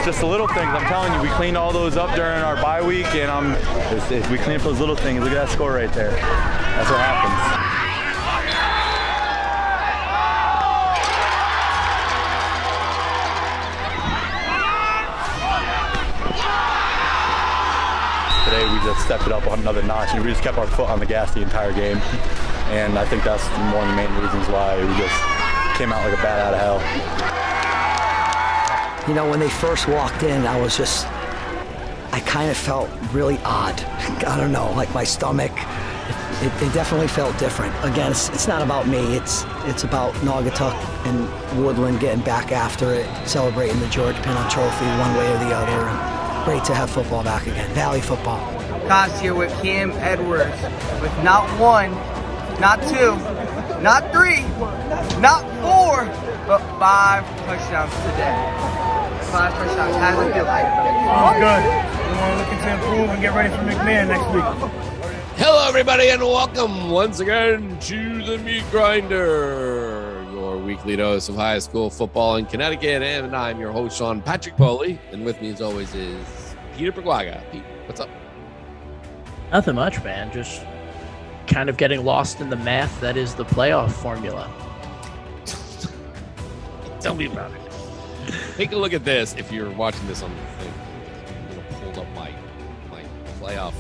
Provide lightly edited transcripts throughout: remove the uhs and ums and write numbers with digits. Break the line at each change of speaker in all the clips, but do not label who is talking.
just the little things. I'm telling you, we cleaned all those up during our bye week, and if we clean up those little things, look at that score right there. That's what happens. Today we just stepped it up on another notch, and we just kept our foot on the gas the entire game. And I think that's one of the main reasons why we just came out like a bat out of hell.
You know, when they first walked in, I kind of felt really odd. I don't know, like my stomach, it definitely felt different. Again, it's not about me, it's about Naugatuck and Woodland getting back after it, celebrating the George Pinnock Trophy one way or the other. And great to have football back again, Valley football.
Cost here with Cam Edwards with not one, not two, not three, not four, but 5 touchdowns today. 5 touchdowns. How does it feel like?
Feels good. We want to look to improve and get ready for McMahon next week.
Hello, everybody, and welcome once again to the Meat Grinder, your weekly dose of high school football in Connecticut. And I'm your host, Sean Patrick Poley, and with me, as always, is Peter Perguaga. Pete, what's up?
Nothing much, man. Just kind of getting lost in the math that is the playoff formula.
Tell me about it. Take a look at this if you're watching this on the thing. I'm going to pull up my playoff.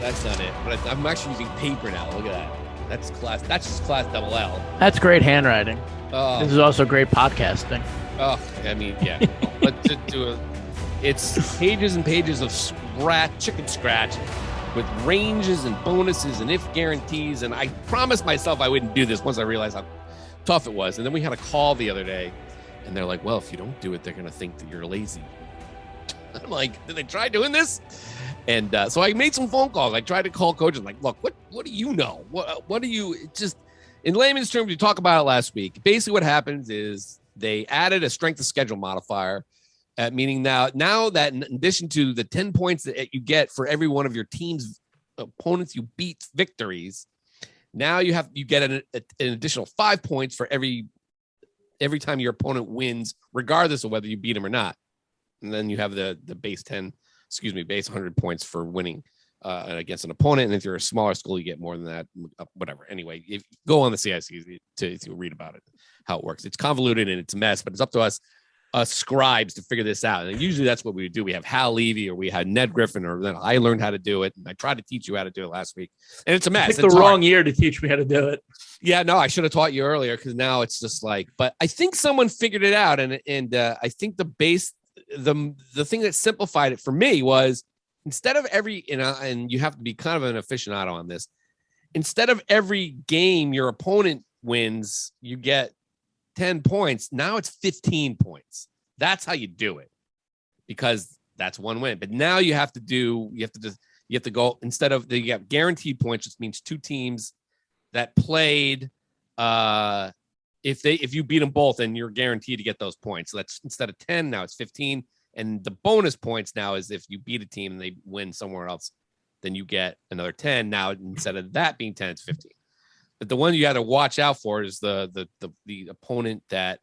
That's not it, but I'm actually using paper now. Look at that. That's just class double L.
That's great handwriting. This is also great podcasting.
Oh, I mean, yeah. But it's pages and pages of chicken scratch with ranges and bonuses and if guarantees. And I promised myself I wouldn't do this once I realized how tough it was. And then we had a call the other day, and they're like, well, if you don't do it, they're going to think that you're lazy. I'm like, did they try doing this? And so I made some phone calls. I tried to call coaches. Like, look, what do you know? What do you just, in layman's terms, we talked about it last week. Basically what happens is they added a strength of schedule modifier, meaning now that in addition to the 10 points that you get for every one of your team's opponents you beat victories, now you get an additional 5 points for every time your opponent wins, regardless of whether you beat them or not. And then you have the base 100 points for winning against an opponent. And if you're a smaller school, you get more than that, whatever. Anyway, go on the CIC to read about it, how it works. It's convoluted and it's a mess, but it's up to us scribes to figure this out. And usually that's what we would do. We have Hal Levy or we had Ned Griffin, or then I learned how to do it. And I tried to teach you how to do it last week. And it's a mess.
It's the wrong year to teach me how to do it.
Yeah, no, I should have taught you earlier because now it's just like, but I think someone figured it out. And I think the thing that simplified it for me was instead of every, and you have to be kind of an aficionado on this, instead of every game your opponent wins, you get 10 points. Now it's 15 points. That's how you do it because that's one win. But now you have to go instead of you have guaranteed points, which means 2 teams that played, if you beat them both, and you're guaranteed to get those points. So that's instead of 10, now it's 15. And the bonus points now is if you beat a team and they win somewhere else, then you get another 10. Now, instead of that being 10, it's 15. But the one you got to watch out for is the opponent that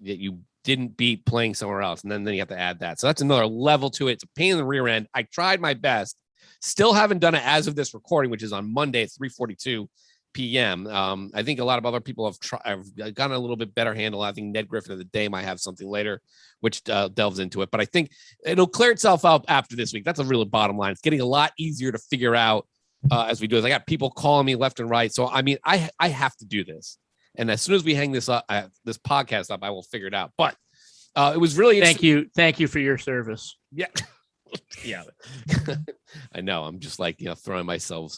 you didn't beat playing somewhere else. And then you have to add that. So that's another level to it. It's a pain in the rear end. I tried my best. Still haven't done it as of this recording, which is on Monday at 3:42 p.m. I think a lot of other people have gotten a little bit better handle. I think Ned Griffin of the Day might have something later, which delves into it. But I think it'll clear itself up after this week. That's a really bottom line. It's getting a lot easier to figure out as we do it. I got people calling me left and right. So, I mean, I have to do this. And as soon as we hang this podcast up, I will figure it out. But it was really interesting.
Thank you for your service.
Yeah. Yeah. I know. I'm just like, throwing myself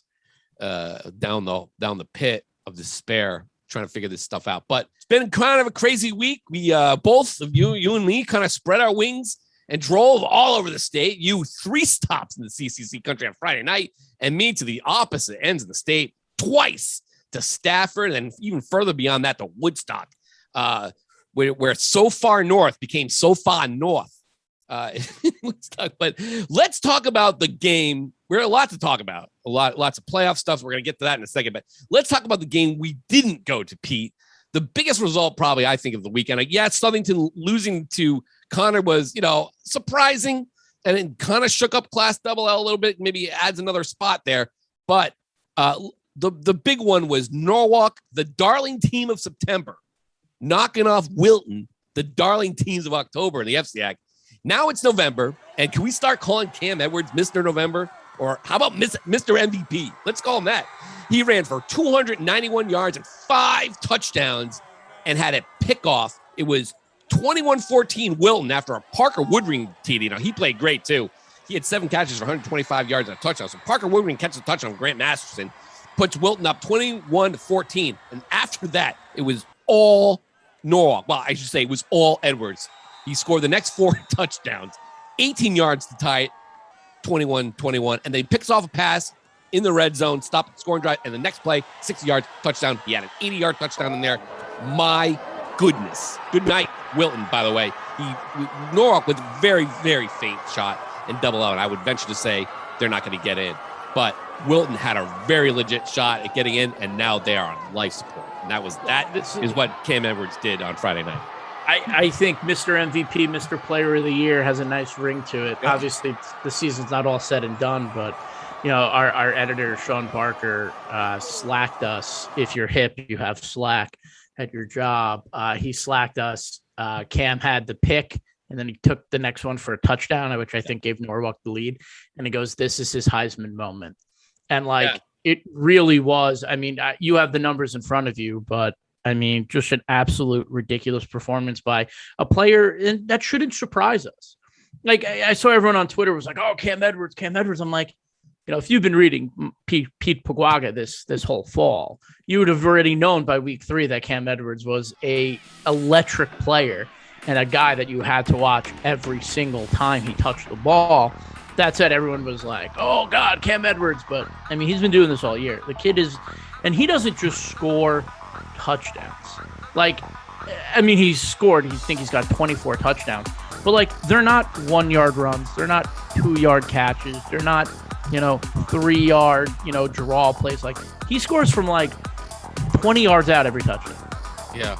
down the pit of despair trying to figure this stuff out. But it's been kind of a crazy week. We both of you and me kind of spread our wings and drove all over the state. You 3 stops in the CCC country on Friday night, and me to the opposite ends of the state twice, to Stafford, and even further beyond that to Woodstock, where so far north became so far north. But let's talk about the game. We're a lot to talk about. Lots of playoff stuff. We're going to get to that in a second. But let's talk about the game we didn't go to, Pete. the biggest result probably, I think, of the weekend. Southington losing to Conard was, surprising, and it kind of shook up Class Double L a little bit, maybe adds another spot there. But the big one was Norwalk, the darling team of September, knocking off Wilton, the darling teams of October in the FCAC. Now it's November, and can we start calling Cam Edwards Mr. November? Or how about Mr. MVP? Let's call him that. He ran for 291 yards and 5 touchdowns and had a pickoff. It was 21-14 Wilton after a Parker Woodring TD. Now, he played great, too. He had 7 catches for 125 yards and a touchdown. So Parker Woodring catches a touchdown on Grant Masterson, puts Wilton up 21-14. And after that, it was all Norwalk. Well, I should say it was all Edwards. He scored the next 4 touchdowns, 18 yards to tie it, 21-21. And then he picks off a pass in the red zone, stopped the scoring drive, and the next play, 60 yards, touchdown. He had an 80-yard touchdown in there. My goodness. Good night, Wilton, by the way. Norwalk with a very, very faint shot in double L, and I would venture to say they're not going to get in. But Wilton had a very legit shot at getting in, and now they are on life support. And that is what Cam Edwards did on Friday night.
I think Mr. MVP, Mr. Player of the Year has a nice ring to it. Yeah. Obviously, the season's not all said and done, but our editor, Sean Parker, slacked us. If you're hip, you have slack at your job. He slacked us. Cam had the pick, and then he took the next one for a touchdown, which I think gave Norwalk the lead. And he goes, this is his Heisman moment. And it really was. I mean, you have the numbers in front of you, but I mean, just an absolute ridiculous performance by a player, and that shouldn't surprise us. Like, I saw everyone on Twitter was like, oh, Cam Edwards. I'm like, if you've been reading Pete Paguaga this whole fall, you would have already known by week 3 that Cam Edwards was a electric player and a guy that you had to watch every single time he touched the ball. That said, everyone was like, oh, God, Cam Edwards. But, I mean, he's been doing this all year. The kid is – and he doesn't just score – touchdowns. Like, I mean, he's scored. You think he's got 24 touchdowns, but they're not 1-yard runs. They're not 2-yard catches. They're not, 3-yard, draw plays. Like, he scores from 20 yards out every touchdown.
Yeah.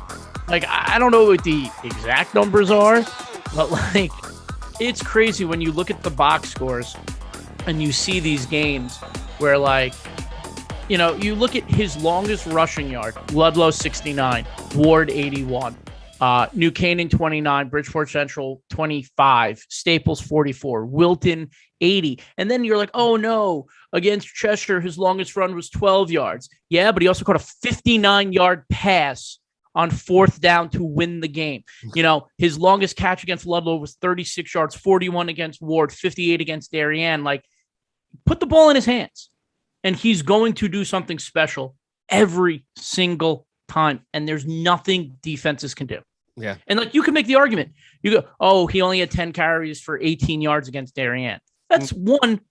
I don't know what the exact numbers are, but it's crazy when you look at the box scores and you see these games where you look at his longest rushing yard, Ludlow 69, Ward 81, New Canaan 29, Bridgeport Central 25, Staples 44, Wilton 80. And then you're like, oh no, against Cheshire, his longest run was 12 yards. Yeah, but he also caught a 59-yard pass on 4th down to win the game. His longest catch against Ludlow was 36 yards, 41 against Ward, 58 against Darien. Put the ball in his hands. And he's going to do something special every single time. And there's nothing defenses can do.
Yeah.
And you can make the argument. You go, oh, he only had 10 carries for 18 yards against Darien. That's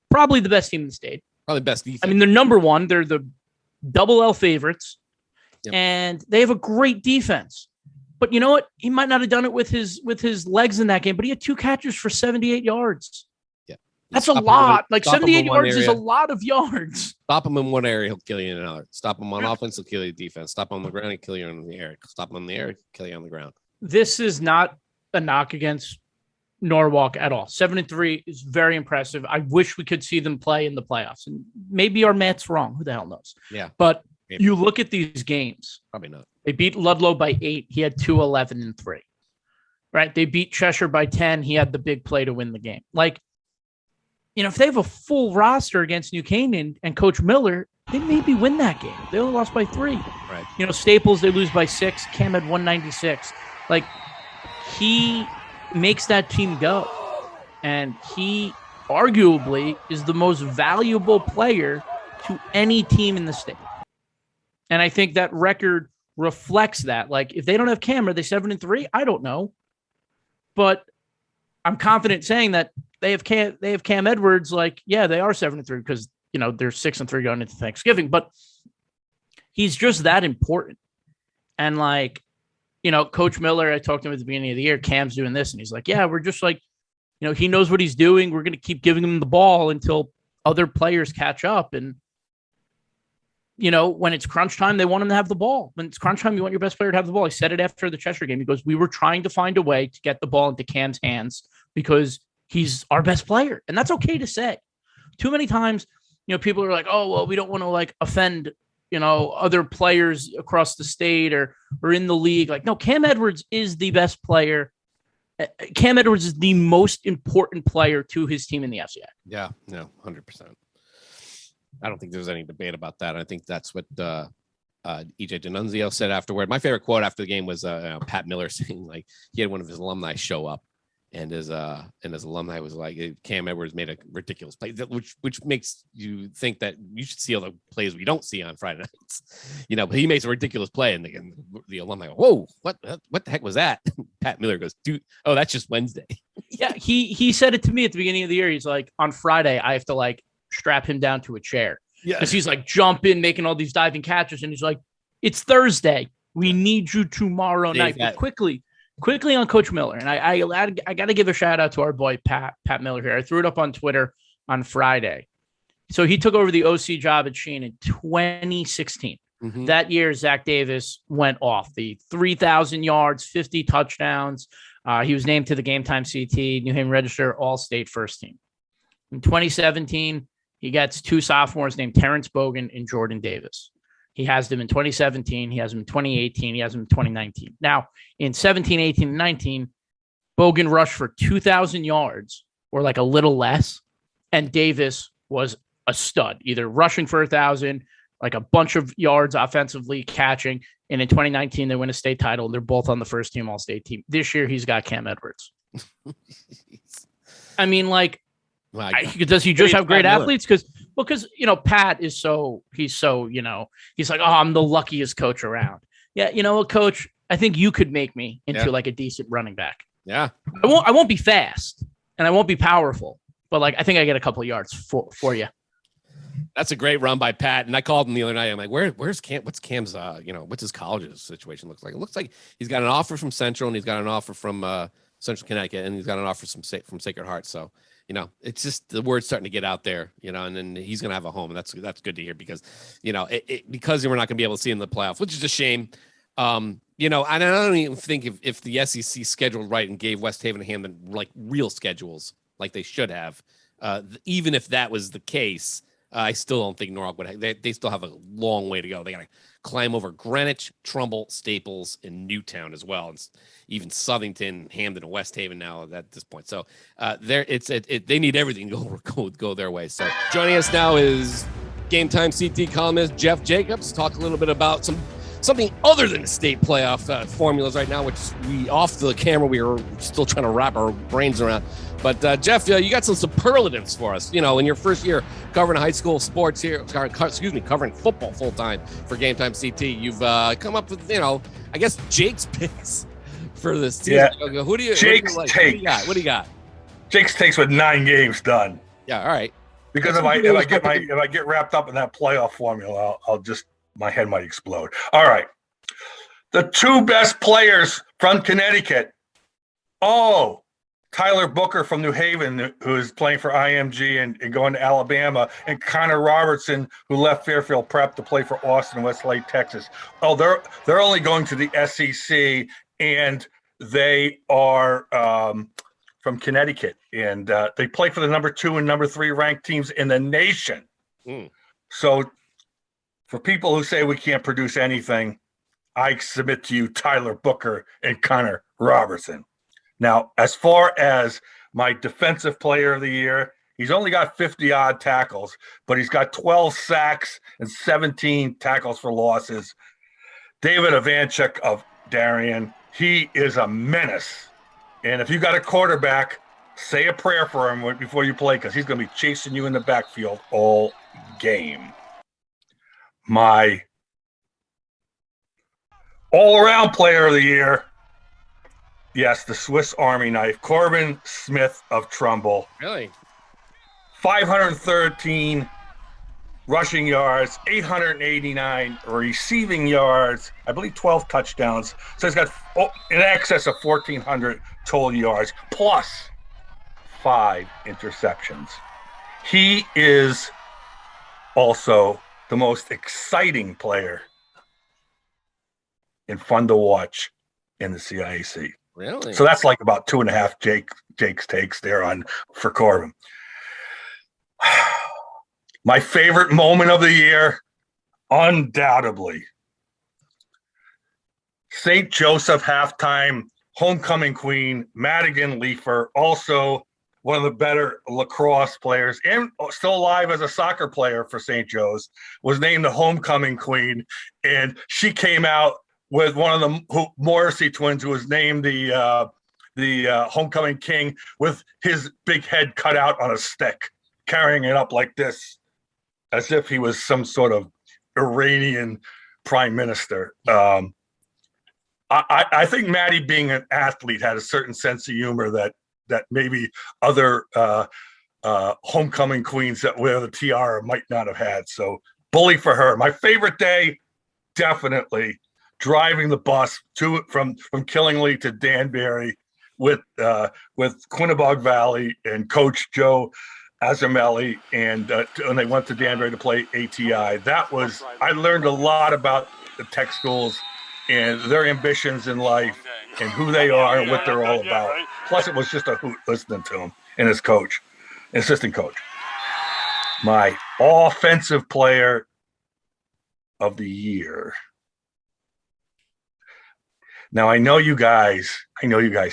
probably the best team in the state.
Probably best defense.
I mean, they're number 1. They're the double L favorites. Yep. And they have a great defense. But you know what? He might not have done it with his legs in that game, but he had 2 catches for 78 yards. That's a lot. 78 yards is a lot of yards.
Stop him in one area, he'll kill you in another. Stop him on offense, he'll kill you defense. Stop him on the ground, he'll kill you in the air. Stop him on the air, he'll kill you on the ground.
This is not a knock against Norwalk at all. 7-3 is very impressive. I wish we could see them play in the playoffs. And maybe our math's wrong. Who the hell knows?
Yeah.
But you look at these games.
Probably not.
They beat Ludlow by 8. He had 2 11-3. Right? They beat Cheshire by 10. He had the big play to win the game. If they have a full roster against New Canaan and Coach Miller, they maybe win that game. They only lost by 3.
Right.
Staples, they lose by 6. Cam had 196. He makes that team go. And he arguably is the most valuable player to any team in the state. And I think that record reflects that. If they don't have Cam, are they 7-3? I don't know. But I'm confident saying that they have Cam Edwards. They are 7-3 because, they're 6-3 going into Thanksgiving, but he's just that important. And Coach Miller, I talked to him at the beginning of the year, Cam's doing this. And he's like, yeah, we're just he knows what he's doing. We're going to keep giving him the ball until other players catch up. And when it's crunch time, they want him to have the ball. When it's crunch time, you want your best player to have the ball. He said it after the Cheshire game. He goes, we were trying to find a way to get the ball into Cam's hands because he's our best player. And that's okay to say. Too many times, people are like, oh, well, we don't want to like offend, other players across the state or in the league. Like, no, Cam Edwards is the best player. Cam Edwards is the most important player to his team in the FCA.
Yeah, no, 100%. I don't think there's any debate about that. I think that's what EJ D'Annunzio said afterward. My favorite quote after the game was Pat Miller saying, like, he had one of his alumni show up, and his alumni was like, Cam Edwards made a ridiculous play, which makes you think that you should see all the plays we don't see on Friday nights. But he makes a ridiculous play, and the alumni go, whoa, what the heck was that? Pat Miller goes, dude, oh, that's just Wednesday.
Yeah, he said it to me at the beginning of the year. He's like, on Friday, I have to like strap him down to a chair. Yeah, because he's like jumping, making all these diving catches, and he's like, it's Thursday. We need you tomorrow night. But quickly on Coach Miller. And I got to give a shout out to our boy, Pat Miller here. I threw it up on Twitter on Friday. So he took over the OC job at Sheen in 2016. Mm-hmm. That year, Zach Davis went off the 3,000 yards, 50 touchdowns. He was named to the Game Time CT, New Haven Register, All-State First Team. In 2017, he gets two sophomores named Terrence Bogan and Jordan Davis. He has them in 2017. He has them in 2018. He has them in 2019. Now, in 17, 18, and 19, Bogan rushed for 2,000 yards or like a little less. And Davis was a stud, either rushing for 1,000, like a bunch of yards offensively, catching. And in 2019, they win a state title. They're both on the first team All-State team. This year, he's got Cam Edwards. I mean, like, does he just have great athletes? Because Pat is he's like, oh, I'm the luckiest coach around. Yeah, you know what, Coach? I think you could make me into like a decent running back.
Yeah,
I won't be fast and I won't be powerful, but like I think I get a couple of yards for you.
That's a great run by Pat. And I called him the other night. I'm like, where's Cam? What's Cam's? What's his college's situation looks like? It looks like he's got an offer from Central and he's got an offer from Central Connecticut and he's got an offer from Sacred Heart. So. It's just the word's starting to get out there, and then he's going to have a home. And that's good to hear because, because we're not going to be able to see him in the playoffs, which is a shame. And I don't even think if the SEC scheduled right and gave West Haven and Hamden like real schedules like they should have, even if that was the case, I still don't think Norwalk would. They still have a long way to go. They got to climb over Greenwich, Trumbull, Staples, and Newtown as well, and even Southington, Hamden, and West Haven now at this point. So they need everything to go their way. So joining us now is Game Time CT columnist Jeff Jacobs. Talk a little bit about something other than the state playoff formulas right now, which we off the camera we are still trying to wrap our brains around. But Jeff, you got some superlatives for us. In your first year covering high school sports here, covering football full time for Game Time CT, you've come up with, I guess Jake's picks for this season.
Yeah.
Who do you
Jake's
like?
takes.
What do you got?
Jake's takes with 9 games done.
Yeah, all right.
Because if I get wrapped up in that playoff formula, I'll just my head might explode. All right, the 2 best players from Connecticut. Oh. Tyler Booker from New Haven, who is playing for IMG and going to Alabama, and Conor Robertson, who left Fairfield Prep to play for Austin Westlake, Texas. Oh, they're only going to the SEC, and they are from Connecticut, and they play for the number 2 and number 3 ranked teams in the nation. So, for people who say we can't produce anything, I submit to you Tyler Booker and Conor Robertson. Now, as far as my defensive player of the year, he's only got 50-odd tackles, but he's got 12 sacks and 17 tackles for losses. David Ivanchuk of Darien, he is a menace. And if you got a quarterback, say a prayer for him before you play because he's going to be chasing you in the backfield all game. My all-around player of the year, yes, the Swiss Army knife, Corbin Smith of Trumbull.
Really?
513 rushing yards, 889 receiving yards, I believe 12 touchdowns. So he's got in excess of 1,400 total yards, plus 5 interceptions. He is also the most exciting player and fun to watch in the CIAC.
Really?
So that's like about 2.5 Jake's takes there for Corbin. My favorite moment of the year, undoubtedly, St. Joseph halftime homecoming queen, Madigan Leifer, also one of the better lacrosse players and still alive as a soccer player for St. Joe's, was named the homecoming queen. And she came out with one of the Morrissey twins, who was named the homecoming king, with his big head cut out on a stick, carrying it up like this, as if he was some sort of Iranian prime minister. I think Maddie, being an athlete, had a certain sense of humor that maybe other homecoming queens that wear the tiara might not have had. So bully for her. My favorite day, definitely driving the bus from Killingly to Danbury with Quinnebog Valley and Coach Joe Azamelli, and they went to Danbury to play ATI. I learned a lot about the tech schools and their ambitions in life and who they are and what they're all about. Plus, it was just a hoot listening to him and his coach, assistant coach. My offensive player of the year. Now, I know you guys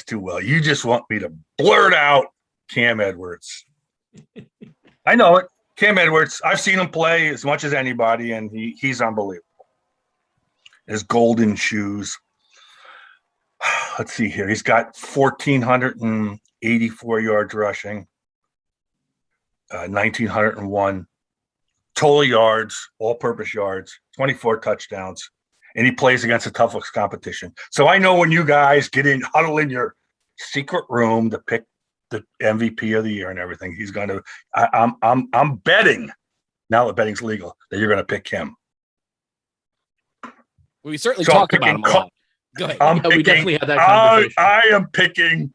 too well. You just want me to blurt out Cam Edwards. I know it. Cam Edwards, I've seen him play as much as anybody, and he's unbelievable. His golden shoes. Let's see here. He's got 1,484 yards rushing, 1,901 total yards, all-purpose yards, 24 touchdowns, and he plays against the toughest competition. So I know when you guys huddle in your secret room to pick the MVP of the year and everything, he's going to. I'm betting, now that betting's legal, that you're going to pick him.
We certainly talked about him a lot. Go ahead.
We definitely had that conversation.
I am picking.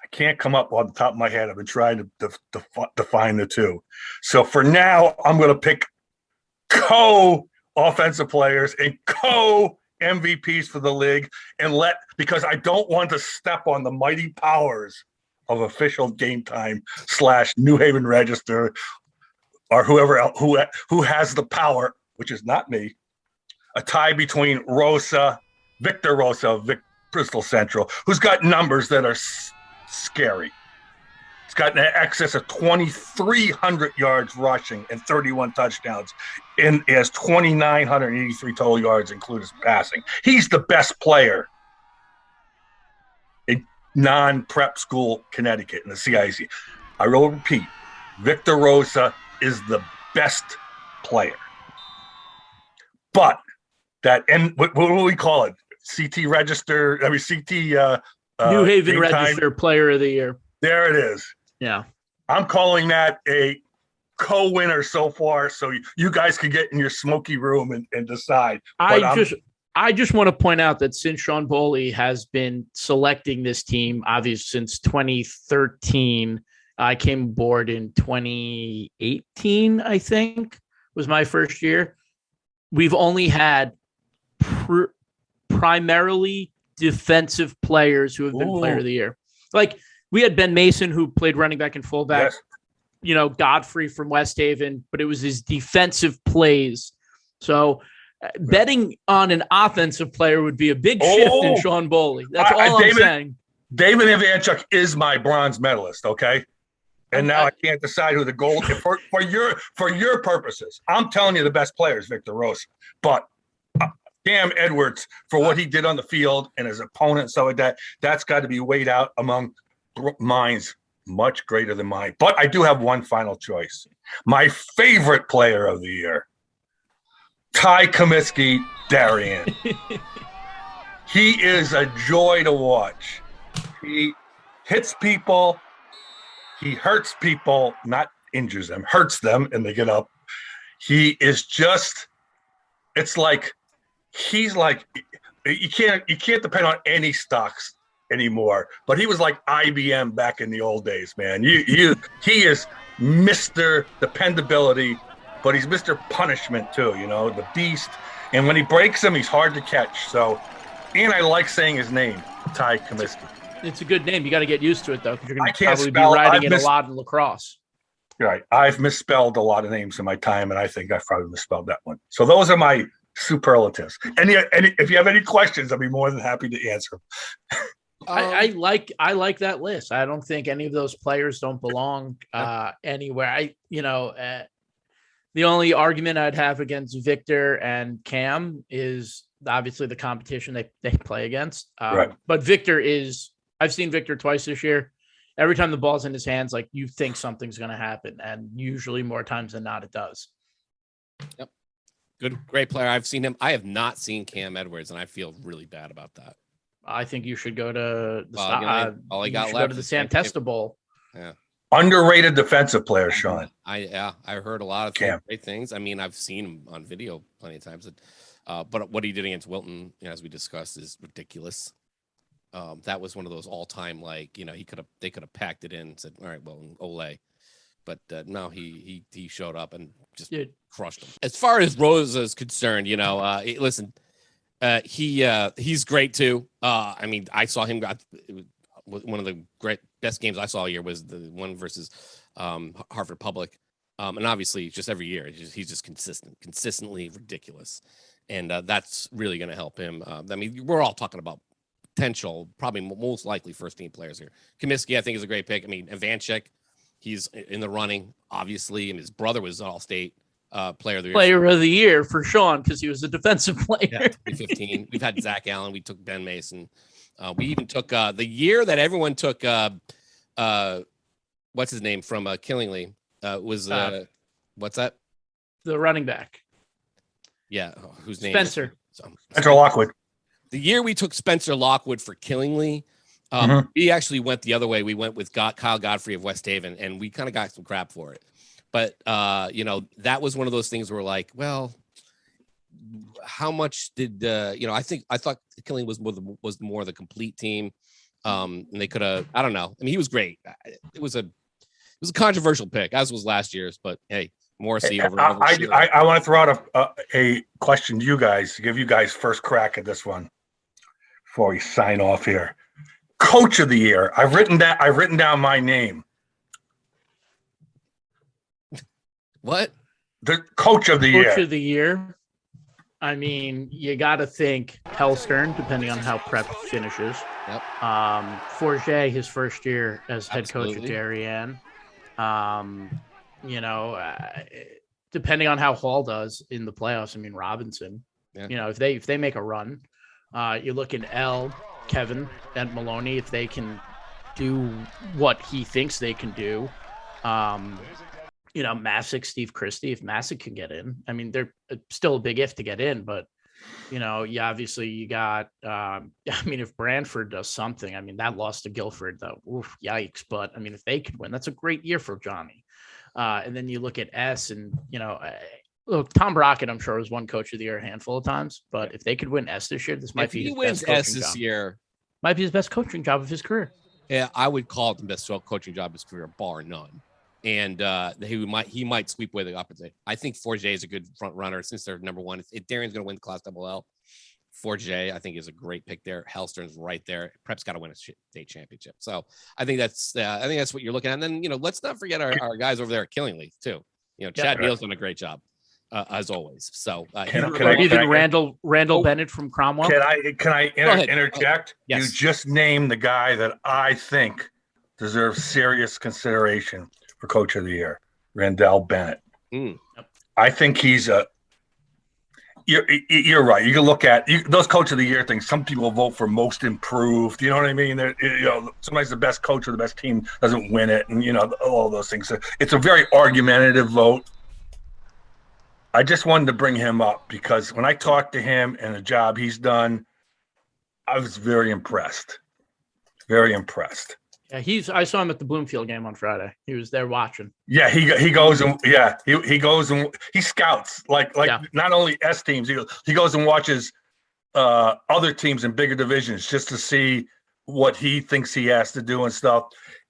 I can't come up on the top of my head. I've been trying to define the two. So for now, I'm going to pick co-offensive players and co-MVPs for the league, because I don't want to step on the mighty powers of Official Game Time / New Haven Register, or whoever else who has the power, which is not me. A tie between Victor Rosa of Bristol Central, who's got numbers that are scary. He's got an excess of 2,300 yards rushing and 31 touchdowns, and he has 2,983 total yards, including passing. He's the best player in non-prep school Connecticut in the CIC. I will repeat, Victor Rosa is the best player. But what do we call it? CT Register, CT
New Haven Register Player of the Year.
There it is.
Yeah.
I'm calling that a co-winner so far, so you guys can get in your smoky room and decide.
I just want to point out that since Sean Bowley has been selecting this team, obviously since 2013, I came aboard in 2018, I think, was my first year. We've only had primarily defensive players who have been Player of the Year. Like, we had Ben Mason, who played running back and fullback,
yes.
Godfrey from West Haven, but it was his defensive plays. So betting on an offensive player would be a big shift in Sean Bowley. That's all I'm saying.
David Ivanchuk is my bronze medalist, okay? And now I can't decide who the gold for your purposes. I'm telling you the best player is Victor Rosa, but Cam Edwards, for what he did on the field and his opponent, so like that's got to be weighed out among minds much greater than mine. But I do have one final choice. My favorite player of the year, Ty Comiskey Darien. He is a joy to watch. He hits people. He hurts people, not injures them, hurts them, and they get up. He is just, it's like, he's like, you can't depend on any stocks anymore. But he was like IBM back in the old days, man. He is Mr. Dependability, but he's Mr. Punishment too, the beast. And when he breaks him, he's hard to catch. So, and I like saying his name, Ty Comiskey.
It's a good name. You got to get used to it, though, because you're going to probably be
spell.
riding it a lot in lacrosse.
Right. I've misspelled a lot of names in my time, and I think I've probably misspelled that one. So those are my superlatives. And if you have any questions, I'll be more than happy to answer them.
I like that list. I don't think any of those players don't belong anywhere. The only argument I'd have against Victor and Cam is obviously the competition they play against.
Right.
But I've seen Victor twice this year. Every time the ball's in his hands, like, you think something's going to happen, and usually more times than not, it does.
Yep. Great player. I've seen him. I have not seen Cam Edwards, and I feel really bad about that.
I think you should go to
all I got left
go to the Santesta Bowl.
Yeah.
Underrated defensive player, Sean.
I heard a lot of great things. I mean, I've seen him on video plenty of times. But what he did against Wilton, as we discussed, is ridiculous. That was one of those all-time, they could have packed it in and said, all right, well, Ole. But no, he showed up and just crushed him. As far as Rosa is concerned, listen, he's great too. I mean, I saw him one of the best games I saw all year was the one versus Harvard Public. And obviously just every year, he's just consistently ridiculous. And that's really going to help him. I mean, we're all talking about potential, probably most likely first team players here. Comiskey, I think, is a great pick. I mean, Ivanchik, he's in the running, obviously, and his brother was an all-state player of the year.
Player of the year for Sean, because he was a defensive player.
Yeah, 2015. We've had Zach Allen. We took Ben Mason. We even took the year that everyone took what's his name from Killingly was what's that?
The running back.
Yeah, whose name?
Spencer.
Spencer Lockwood.
The year we took Spencer Lockwood for Killingly, we actually went the other way. We went with Kyle Godfrey of West Haven, and we kind of got some crap for it. But that was one of those things where, like, well, how much did I thought Killing was more the complete team, and they could have. I don't know. I mean, he was great. It was a controversial pick, as was last year's. But hey, Morrissey over.
I want to throw out a question to you guys to give you guys first crack at this one before we sign off here. Coach of the year. I've written down my name.
What?
The coach of the year.
Coach of the year. I mean, you got to think Hellstern, depending on how prep finishes.
Yep.
Forget his first year as head coach at Darien. Depending on how Hall does in the playoffs. I mean, Robinson. Yeah. If they make a run, you look at Kevin and Maloney, if they can do what he thinks they can do. Masick, Steve Christie, if Masick can get in, I mean, they're still a big if to get in, but you got, if Branford does something, I mean, that loss to Guilford though, oof, yikes. But I mean, if they could win, that's a great year for Johnny. And then you look at S and, look, Tom Brockett, I'm sure, was one coach of the year a handful of times, but if they could win S this year, this might be his best coaching job. This year, might be his best coaching job of his career.
Yeah, I would call it the best coaching job of his career, bar none. And he might sweep away the opportunity. I think Forget is a good front runner since they're number one. If Darien's going to win the Class L, Forget I think is a great pick there. Hellstern's right there. Prep's got to win a state championship. So I think that's what you're looking at. And then let's not forget our guys over there at Killingly too. Chad Neal's done a great job as always. So
Randall Bennett from Cromwell.
Can I interject?
Yes.
You just named the guy that I think deserves serious consideration for Coach of the Year, Randall Bennett. I think he's you're right. You can look at those Coach of the Year things. Some people vote for most improved. You know what I mean? Sometimes the best coach or the best team doesn't win it, and all those things. So it's a very argumentative vote. I just wanted to bring him up because when I talked to him and the job he's done, I was very impressed. Very impressed.
Yeah, I saw him at the Bloomfield game on Friday. He was there watching.
Yeah, he goes and he goes and he scouts like not only S teams. He goes and watches other teams in bigger divisions just to see what he thinks he has to do and stuff.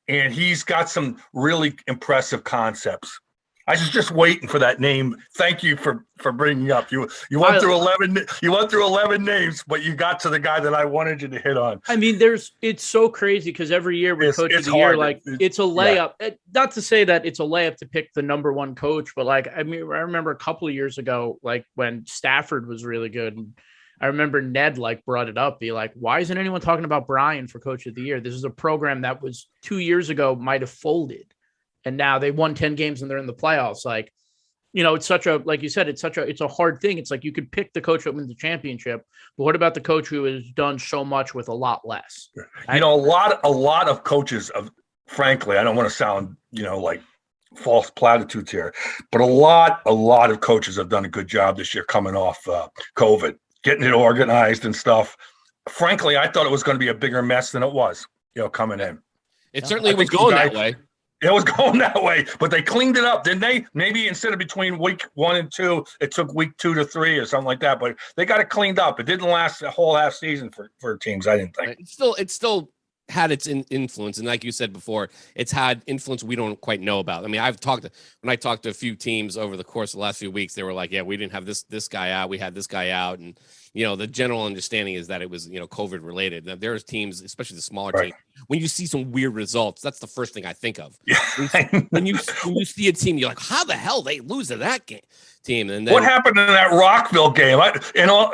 and he's got some really impressive concepts. I was just waiting for that name. Thank you for bringing up. You went through 11. You went through 11 names, but you got to the guy that I wanted you to hit on.
I mean, it's so crazy because every year with Coach of the Year, like it's a layup. Yeah. Not to say that it's a layup to pick the number one coach, but like I remember a couple of years ago, like when Stafford was really good. And I remember Ned like brought it up, be like, why isn't anyone talking about Brian for Coach of the Year? This is a program that was 2 years ago might have folded. And now they won 10 games and they're in the playoffs. Like, it's such a, like you said, it's a hard thing. It's like you could pick the coach that wins the championship, but what about the coach who has done so much with a lot less?
A lot of coaches frankly, I don't want to sound, like false platitudes here, but a lot of coaches have done a good job this year coming off COVID, getting it organized and stuff. Frankly, I thought it was going to be a bigger mess than it was, coming in.
It certainly was going that way.
It was going that way, but they cleaned it up, didn't they? Maybe instead of between week 1 and 2, it took week 2 to 3 or something like that. But they got it cleaned up. It didn't last a whole half season for teams, I didn't think.
It still had its influence, and like you said before, it's had influence we don't quite know about. I mean, when I talked to a few teams over the course of the last few weeks, they were like, "Yeah, we didn't have this guy out. We had this guy out," and the general understanding is that it was COVID related. Now, there's teams, especially the smaller teams, when you see some weird results, that's the first thing I think of.
Yeah.
When you see a team, you're like, "How the hell they lose to that team?" And then,
what happened in that Rockville game?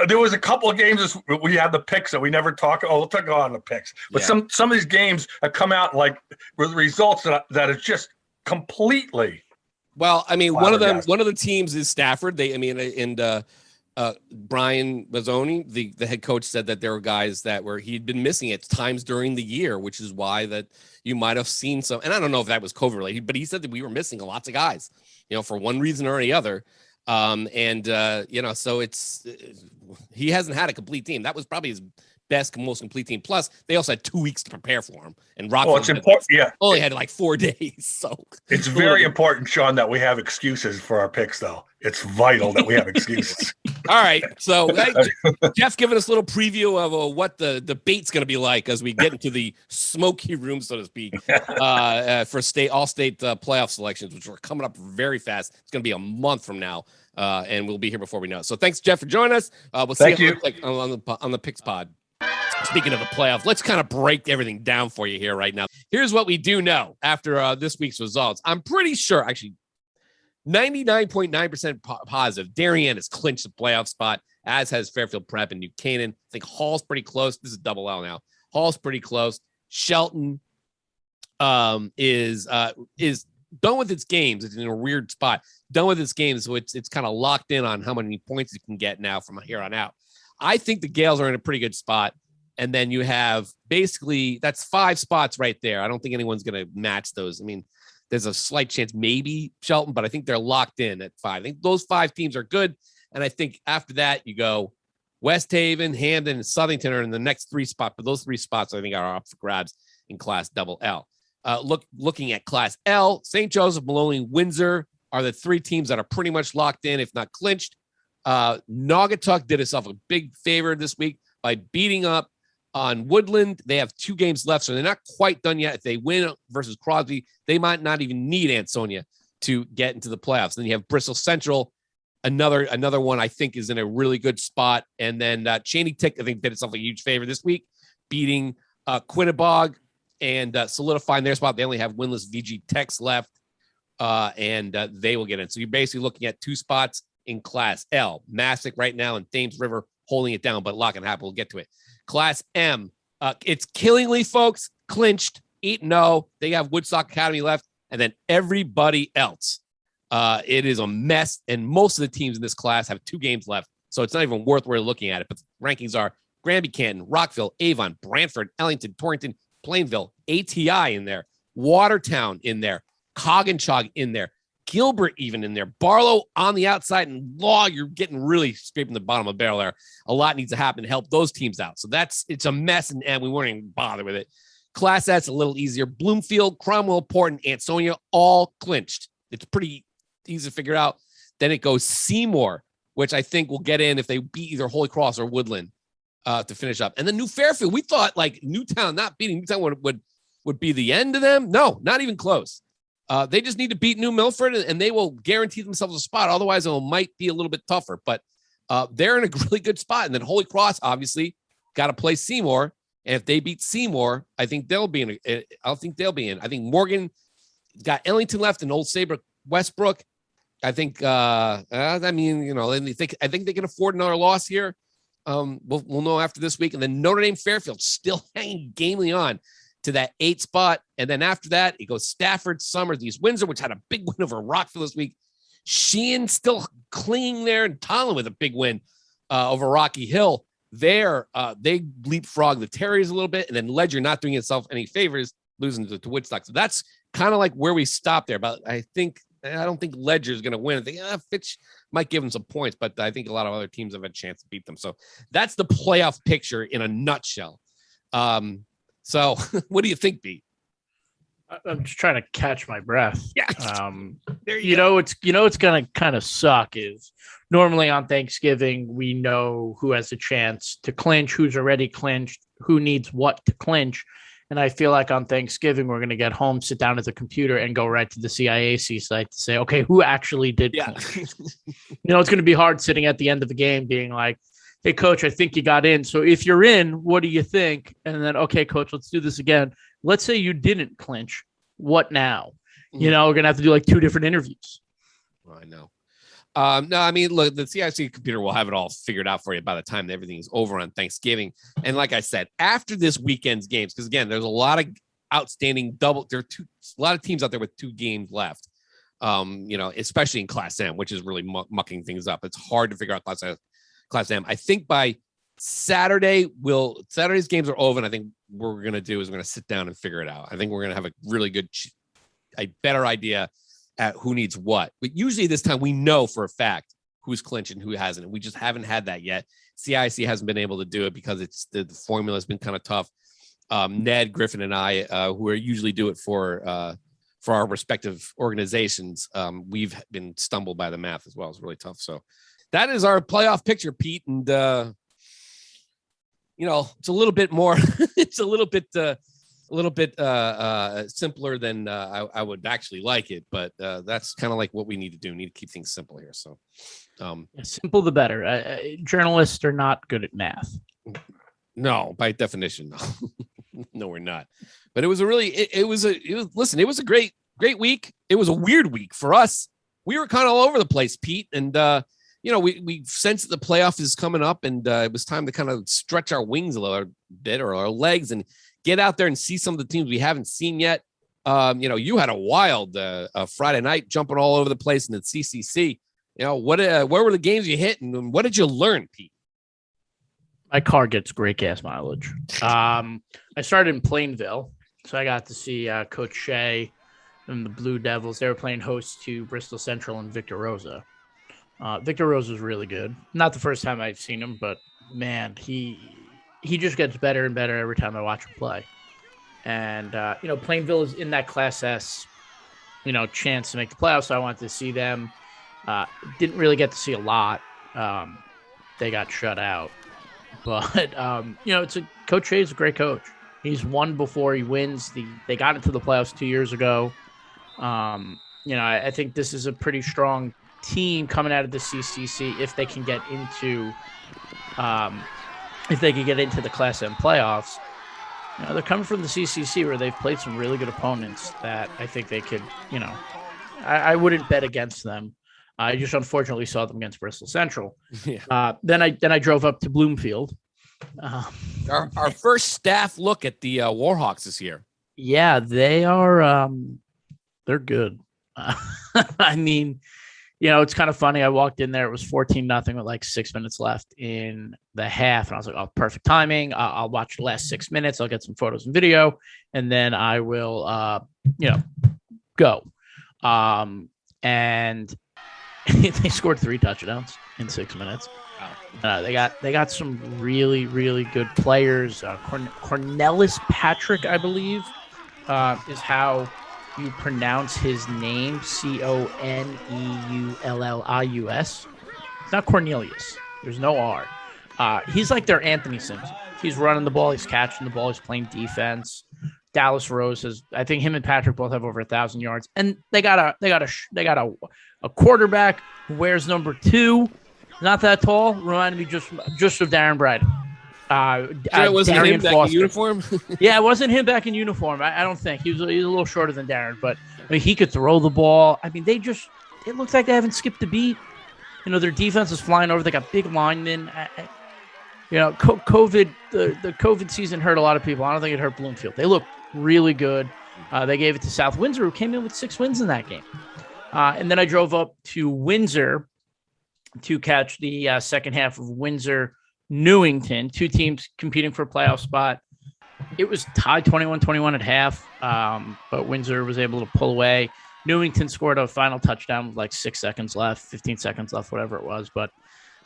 There was a couple of games we had the picks that we never talked. Oh, we'll talk on the picks, but some of these games have come out like with results that are just completely.
Well, I mean, one of the teams is Stafford. Brian Mazzoni, the head coach, said that there were guys that he'd been missing at times during the year, which is why that you might have seen some. And I don't know if that was COVID related, but he said that we were missing lots of guys, for one reason or the other. So he hasn't had a complete team. That was probably his best, most complete team. Plus, they also had 2 weeks to prepare for him. And Rockville
it's important. Yeah,
only had like 4 days. So
it's very important, Sean, that we have excuses for our picks, though. It's vital that we have excuses.
All right. So Jeff giving us a little preview of what the debate's going to be like as we get into the smoky room, so to speak, for all state playoff selections, which are coming up very fast. It's going to be a month from now, and we'll be here before we know it. So thanks, Jeff, for joining us. We'll see you on the Picks Pod. Speaking of the playoffs, let's kind of break everything down for you here right now. Here's what we do know after this week's results. I'm pretty sure, actually, 99.9% positive, Darien has clinched the playoff spot, as has Fairfield Prep and New Canaan. I think Hall's pretty close. This is double L now. Hall's pretty close. Shelton is done with its games. It's in a weird spot. Done with its games, so it's kind of locked in on how many points it can get now from here on out. I think the Gales are in a pretty good spot. And then you have basically, that's 5 spots right there. I don't think anyone's going to match those. I mean, there's a slight chance maybe Shelton, but I think they're locked in at 5. I think those 5 teams are good. And I think after that, you go West Haven, Hamden, and Southington are in the next 3 spots. But those 3 spots, I think, are up for grabs in Class Double L. Looking at Class L, St. Joseph, Maloney, Windsor are the 3 teams that are pretty much locked in, if not clinched. Naugatuck did itself a big favor this week by beating up on Woodland. They have 2 games left, so they're not quite done yet. If they win versus Crosby, they might not even need Ansonia to get into the playoffs. Then you have Bristol Central, another one I think is in a really good spot. And then Cheney Tick, I think, did itself a huge favor this week, beating Quinnebog and solidifying their spot. They only have winless VG Techs left, and they will get in. So you're basically looking at 2 spots in Class L. Massac right now and Thames River holding it down, but lock and happen. We'll get to it. Class M, it's Killingly, folks, clinched 8-0. They have Woodstock Academy left, and then everybody else. It is a mess, and most of the teams in this class have 2 games left, so it's not even worth we're looking at it. But the rankings are Granby, Canton, Rockville, Avon, Brantford, Ellington, Torrington, Plainville, ATI in there, Watertown in there, Coggin-Chog in there, Gilbert even in there, Barlow on the outside, and Law, you're getting really scraping the bottom of the barrel there. A lot needs to happen to help those teams out. So it's a mess, and we won't even bother with it. Class S, a little easier. Bloomfield, Cromwell, Port, and Ansonia all clinched. It's pretty easy to figure out. Then it goes Seymour, which I think will get in if they beat either Holy Cross or Woodland to finish up. And then New Fairfield, we thought like Newtown not beating Newtown would would be the end of them. No, not even close. They just need to beat New Milford, and they will guarantee themselves a spot. Otherwise, it might be a little bit tougher. But they're in a really good spot. And then Holy Cross, obviously, got to play Seymour. And if they beat Seymour, I think they'll be in. I think Morgan got Ellington left and Old Saybrook, Westbrook. I think. I think they can afford another loss here. We'll know after this week. And then Notre Dame Fairfield still hanging gamely on to that 8 spot. And then after that, it goes Stafford, Summers, East Windsor, which had a big win over Rockville this week. Sheehan still clinging there, and Tolland with a big win over Rocky Hill. There, they leapfrog the Terriers a little bit, and then Ledyard not doing itself any favors, losing to Woodstock. So that's kind of like where we stop there. But I don't think Ledyard is going to win. I think Fitch might give them some points, but I think a lot of other teams have a chance to beat them. So that's the playoff picture in a nutshell. So what do you think, Pete?
I'm just trying to catch my breath.
Yeah.
It's going to kind of suck is normally on Thanksgiving, we know who has a chance to clinch, who's already clinched, who needs what to clinch. And I feel like on Thanksgiving, we're going to get home, sit down at the computer and go right to the CIAC site to say, okay, who actually did clinch? It's going to be hard sitting at the end of the game being like, hey, coach, I think you got in. So if you're in, what do you think? And then, okay, coach, let's do this again. Let's say you didn't clinch. What now? We're going to have to do like 2 different interviews.
I know. No, I mean, look, the CIC computer will have it all figured out for you by the time everything is over on Thanksgiving. And like I said, after this weekend's games, because again, there's a lot of outstanding a lot of teams out there with 2 games left. Especially in Class M, which is really mucking things up. It's hard to figure out Class M. I think by Saturday's games are over, and I think what we're going to do is we're going to sit down and figure it out. I think we're going to have a really good, a better idea at who needs what. But usually this time we know for a fact who's clinching, who hasn't. And we just haven't had that yet. CIC hasn't been able to do it because the formula has been kind of tough. Ned, Griffin, and I, who are usually do it for our respective organizations, we've been stumbled by the math as well. It's really tough. So that is our playoff picture, Pete. And, it's a little bit more, it's a little bit simpler than I would actually like it, but that's kind of like what we need to do. We need to keep things simple here. So
simple, the better. Journalists are not good at math.
No, by definition, no. No, we're not. But it was a great week. It was a weird week for us. We were kind of all over the place, Pete. And, we sensed that the playoff is coming up, and it was time to kind of stretch our wings a little bit, or our legs, and get out there and see some of the teams we haven't seen yet. You had a wild Friday night jumping all over the place in the CCC. Where were the games you hit, and what did you learn, Pete?
My car gets great gas mileage. I started in Plainville, so I got to see Coach Shea and the Blue Devils. They were playing host to Bristol Central and Victor Rosa. Victor Rosa was really good. Not the first time I've seen him, but man, he just gets better and better every time I watch him play. And, Plainville is in that Class S, chance to make the playoffs. So I wanted to see them. Didn't really get to see a lot. They got shut out. But, Coach Shea is a great coach. He's won before he wins. They got into the playoffs 2 years ago. I think this is a pretty strong team coming out of the CCC if they can get into the Class M playoffs. They're coming from the CCC where they've played some really good opponents that I think they could, I wouldn't bet against them. I just unfortunately saw them against Bristol Central. Yeah. Then I drove up to Bloomfield.
Our first staff look at the Warhawks this year.
Yeah, they are. They're good. I mean, it's kind of funny. I walked in there. It was 14-0 with like 6 minutes left in the half. And I was like, oh, perfect timing. I'll watch the last 6 minutes. I'll get some photos and video. And then I will, go. And they scored 3 touchdowns in 6 minutes. They got some really, really good players. Cornelis Patrick, I believe, is how you pronounce his name. Coneulius. It's not Cornelius. There's no R. He's like their Anthony Simpson. He's running the ball. He's catching the ball. He's playing defense. Dallas Rose has. I think him and Patrick both have over 1,000 yards, and they got a quarterback who wears number 2, not that tall. Reminded me just of Darren Bryden.
It wasn't him back in uniform.
Yeah, it wasn't him back in uniform. I don't think he was a little shorter than Darren, but I mean, he could throw the ball. I mean, it looks like they haven't skipped a beat. You know, their defense is flying over. They got big linemen. COVID, the COVID season hurt a lot of people. I don't think it hurt Bloomfield. They look really good. They gave it to South Windsor, who came in with 6 wins in that game. And then I drove up to Windsor to catch the second half of Windsor Newington, 2 teams competing for a playoff spot. It was tied 21-21 at half, but Windsor was able to pull away. Newington scored a final touchdown with like 6 seconds left, 15 seconds left, whatever it was. But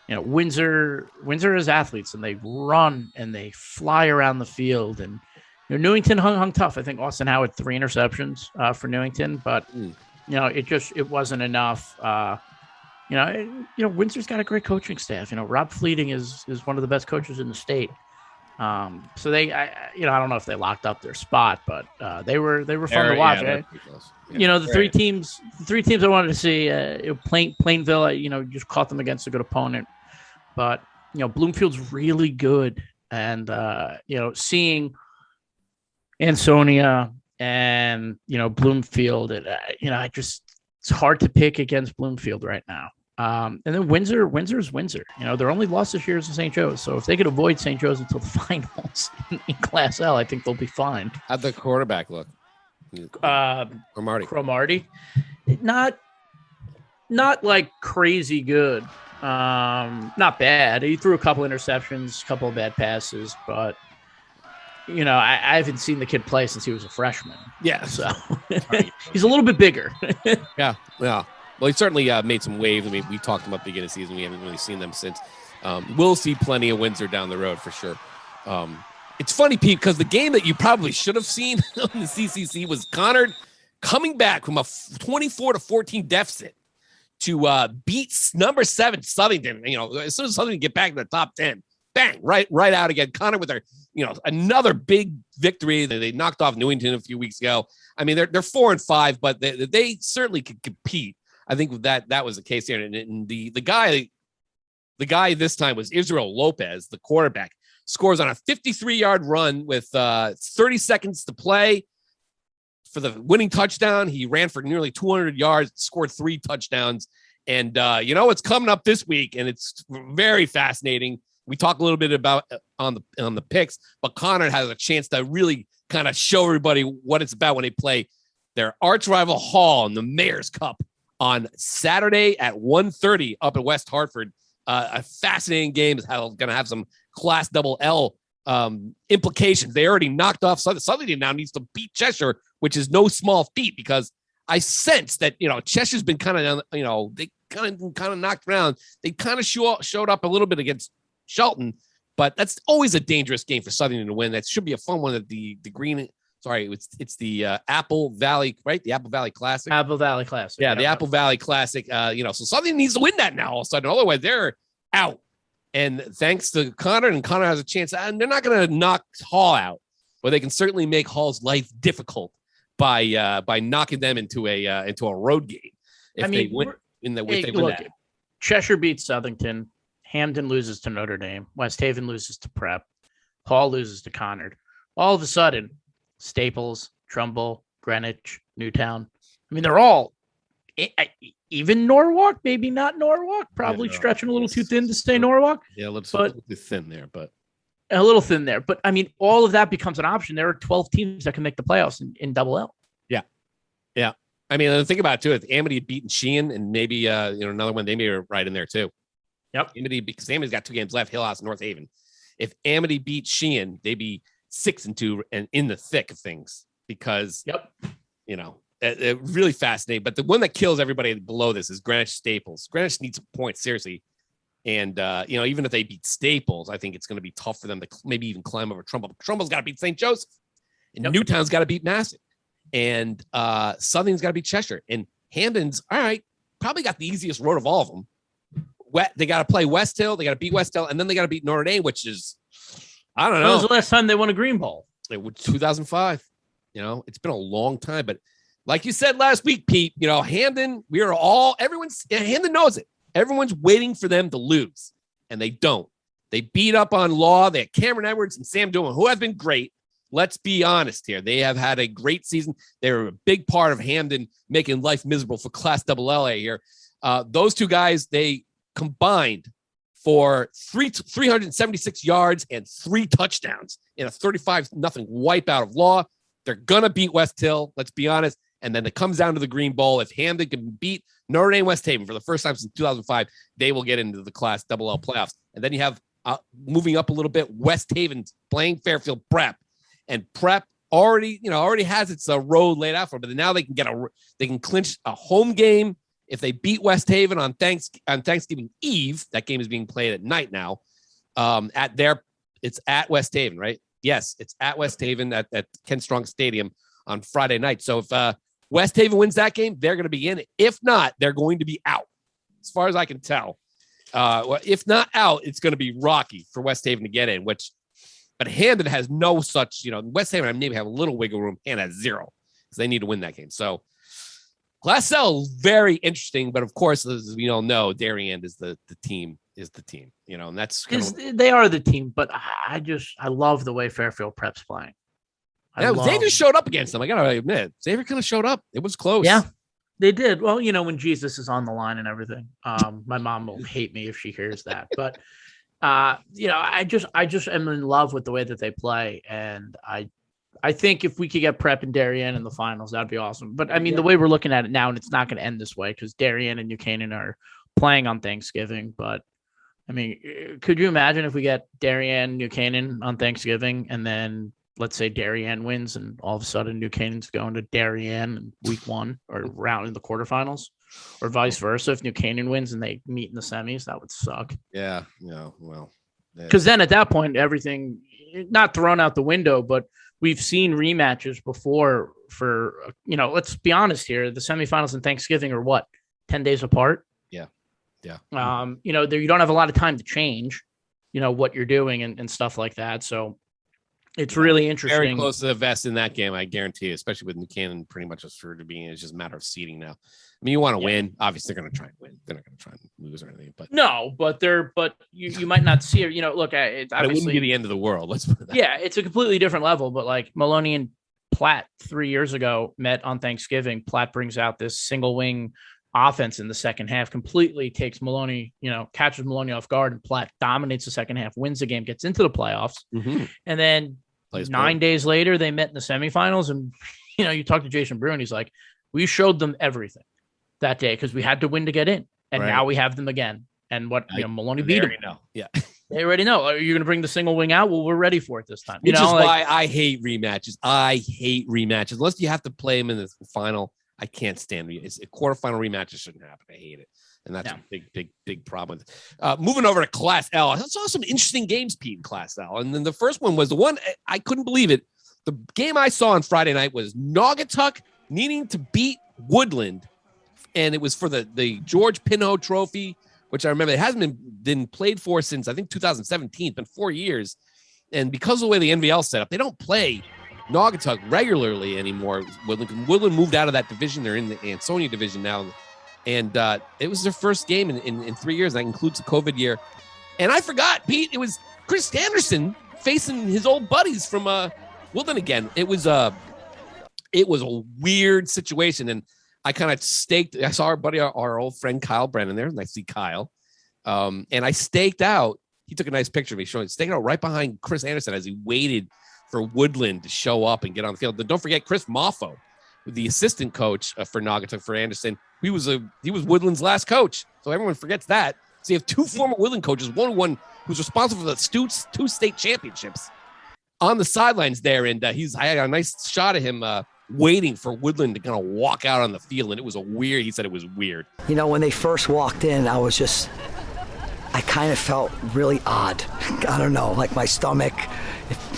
Windsor is athletes, and they run and they fly around the field. And Newington hung tough. I think Austin Howard 3 interceptions for Newington, but it wasn't enough. Windsor's got a great coaching staff. Rob Fleeting is one of the best coaches in the state. So I don't know if they locked up their spot, but they were fun to watch. The three teams I wanted to see, Plainville, just caught them against a good opponent, but Bloomfield's really good, and seeing Ansonia and Bloomfield, it's hard to pick against Bloomfield right now. And then Windsor's Windsor. Their only loss this year is to St. Joe's. So if they could avoid St. Joe's until the finals in Class L, I think they'll be fine.
How'd the quarterback look?
Cromartie. Not like crazy good. Not bad. He threw a couple interceptions, a couple of bad passes, but I haven't seen the kid play since he was a freshman.
Yeah.
So he's a little bit bigger.
Yeah. Well, he certainly made some waves. I mean, we talked about the beginning of the season. We haven't really seen them since. We'll see plenty of Windsor down the road for sure. It's funny, Pete, because the game that you probably should have seen on the CCC was Conard coming back from a 24-14 deficit to beat number 7 Southington. As soon as Southington get back in the top 10, bang, right out again. Conard with their, another big victory. They knocked off Newington a few weeks ago. I mean, they're 4-5, but they certainly could compete. I think that was the case here. And the guy this time was Israel Lopez, the quarterback, scores on a 53-yard run with 30 seconds to play for the winning touchdown. He ran for nearly 200 yards, scored 3 touchdowns. And it's coming up this week, and it's very fascinating. We talk a little bit about on the picks, but Conard has a chance to really kind of show everybody what it's about when they play their arch rival Hall in the Mayor's Cup on Saturday at 1:30 up in West Hartford. A fascinating game is going to have some Class Double L implications. They already knocked off Southington. Now needs to beat Cheshire, which is no small feat, because I sense that Cheshire's been kind of they kind of knocked around. They kind of showed up a little bit against Shelton, but that's always a dangerous game for Southington to win. That should be a fun one. At the green. Sorry, it's the Apple Valley, right? The Apple Valley Classic.
Apple Valley Classic.
Yeah, the Apple Valley Classic. So Southington needs to win that now all of a sudden. Otherwise, they're out. And thanks to Conard, and Conard has a chance. And they're not going to knock Hall out, but they can certainly make Hall's life difficult by knocking them into a road game. If they win that game.
Cheshire beats Southington. Hamden loses to Notre Dame. West Haven loses to Prep. Hall loses to Conard. All of a sudden, Staples, Trumbull, Greenwich, Newtown. I mean, they're all, even Norwalk, maybe not Norwalk, probably stretching a little too thin to stay Norwalk.
Yeah, a little thin there, but.
A little thin there. But, I mean, all of that becomes an option. There are 12 teams that can make the playoffs in Double L.
Yeah. Yeah. I mean, think about it, too. If Amity had beaten Sheehan and maybe, another one, they may be right in there, too.
Yep.
Because Amity's got 2 games left, Hillhouse and North Haven. If Amity beats Sheehan, they'd be 6-2 and in the thick of things, because it really fascinating. But the one that kills everybody below this is Greenwich Staples. Greenwich needs a point, seriously. And even if they beat Staples, I think it's going to be tough for them to maybe even climb over Trumbull. Trumbull's got to beat St. Joseph, and Newtown's got to beat Massett, and Southington's got to beat Cheshire, and Hamden's all right. Probably got the easiest road of all of them. They got to play West Hill, they got to beat West Hill, and then they got to beat Notre Dame, which is, I don't know.
When was the last time they won a Green Bowl?
It was 2005. You know, it's been a long time, but like you said last week, Pete, you know, Hamden knows it. Everyone's waiting for them to lose, and they don't. They beat up on Law. They had Cameron Edwards and Sam Doohan, who have been great. Let's be honest here. They have had a great season. They're a big part of Hamden making life miserable for Class LLA here. Those two guys, they combined for 376 yards and 3 touchdowns in a 35-0 wipeout of Law. They're going to beat West Hill. Let's be honest. And then it comes down to the Green Bowl. If Hamden can beat Notre Dame West Haven for the first time since 2005, they will get into the Class LL playoffs. And then you have, moving up a little bit, West Haven playing Fairfield Prep. And Prep already has its road laid out for them. But now they can clinch a home game if they beat West Haven on Thanksgiving Eve. That game is being played at night now. It's at West Haven, right? Yes, it's at West Haven at Ken Strong Stadium on Friday night. So if West Haven wins that game, they're going to be in it. If not, they're going to be out, as far as I can tell. If not out, it's going to be rocky for West Haven to get in, but Hamden has no such, West Haven maybe have a little wiggle room, and has 0 because they need to win that game. So Class L, very interesting, but of course, as we all know, Darien is the team, and that's
they are the team. But I love the way Fairfield Prep's playing.
Xavier showed up against them. I gotta admit, Xavier kind of showed up. It was close.
Yeah, they did. Well, when Jesus is on the line and everything. My mom will hate me if she hears that, but I just am in love with the way that they play, and I think if we could get Prep and Darien in the finals, that'd be awesome. But I mean, the way we're looking at it now, and it's not going to end this way because Darien and New Canaan are playing on Thanksgiving. But I mean, could you imagine if we get Darien, New Canaan on Thanksgiving, and then let's say Darien wins, and all of a sudden New Canaan's going to Darien in week 1 or round in the quarterfinals, or vice versa? If New Canaan wins and they meet in the semis, that would suck.
Yeah. Well,
because then at that point, everything not thrown out the window, but we've seen rematches before for, let's be honest here. The semifinals and Thanksgiving are what, 10 days apart?
Yeah.
You don't have a lot of time to change, what you're doing and stuff like that. So it's really interesting.
Very close to the vest in that game, I guarantee you, especially with New Canaan pretty much as for to being. It's just a matter of seeding now. I mean, you want to win. Obviously, they're going to try and win. They're not going to try and lose or anything. But you might not see it. Look, it wouldn't be the end of the world. Let's put it that.
Yeah, it's a completely different level. But like Maloney and Platt 3 years ago met on Thanksgiving. Platt brings out this single wing offense in the second half, completely takes Maloney, catches Maloney off guard, and Platt dominates the second half, wins the game, gets into the playoffs, and then 9 days later they met in the semifinals. And you talk to Jason Brew, and he's like, we showed them everything that day because we had to win to get in, and now we have them again. And Maloney beat them.
Yeah,
they already know. Are you going to bring the single wing out? Well, we're ready for it this time.
Which is why I hate rematches. Unless you have to play them in the final. I can't stand it. It's a quarterfinal rematches shouldn't happen. I hate it. And that's a big problem. Moving over to Class L. I saw some interesting games, Pete, in Class L. And then the first one was the one I couldn't believe it. The game I saw on Friday night was Naugatuck needing to beat Woodland. And it was for the George Pinho Trophy, which I remember it hasn't been played for since I think 2017. It's been 4 years. And because of the way the NVL set up, they don't play Naugatuck regularly anymore. Woodland moved out of that division. They're in the Ansonia division now. And it was their first game in 3 years. That includes the COVID year. And I forgot, Pete, it was Chris Anderson facing his old buddies from Wilton again. It was a weird situation. And I kind of I saw our buddy, our old friend Kyle Brennan there. And I see Kyle. And I staked out. He took a nice picture of me staked out right behind Chris Anderson as he waited for Woodland to show up and get on the field. But don't forget Chris Moffo, the assistant coach for Naugatuck for Anderson. He was Woodland's last coach, so everyone forgets that. So you have 2 former Woodland coaches, one who's responsible for the 2 state championships on the sidelines there, and I had a nice shot of him waiting for Woodland to kind of walk out on the field, and he said it was weird.
When they first walked in, I kind of felt really odd. I don't know, like my stomach.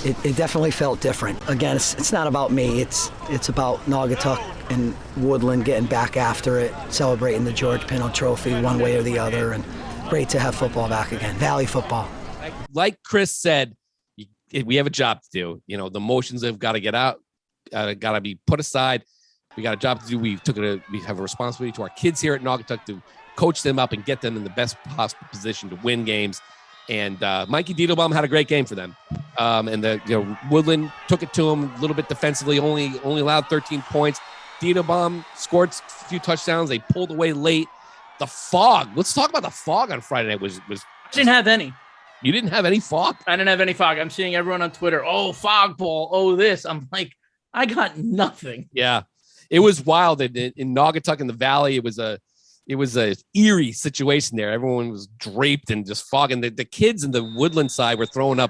It definitely felt different. Again, it's not about me. It's about Naugatuck and Woodland getting back after it, celebrating the George Pinho Trophy one way or the other, and great to have football back again. Valley football.
Like Chris said, we have a job to do. The motions have got to get out. got to be put aside. We got a job to do. We have a responsibility to our kids here at Naugatuck to coach them up and get them in the best possible position to win games. And Mikey Diedelbaum had a great game for them. And Woodland took it to him a little bit defensively, only allowed 13 points. Diedelbaum scored a few touchdowns. They pulled away late. The fog. Let's talk about the fog on Friday night. Was
I didn't have any.
You didn't have any fog?
I didn't have any fog. I'm seeing everyone on Twitter. Oh, fog ball. Oh, this. I'm like, I got nothing.
Yeah. It was wild in Naugatuck in the Valley. It was a eerie situation there. Everyone was draped and just fogging. The kids in the Woodland side were throwing up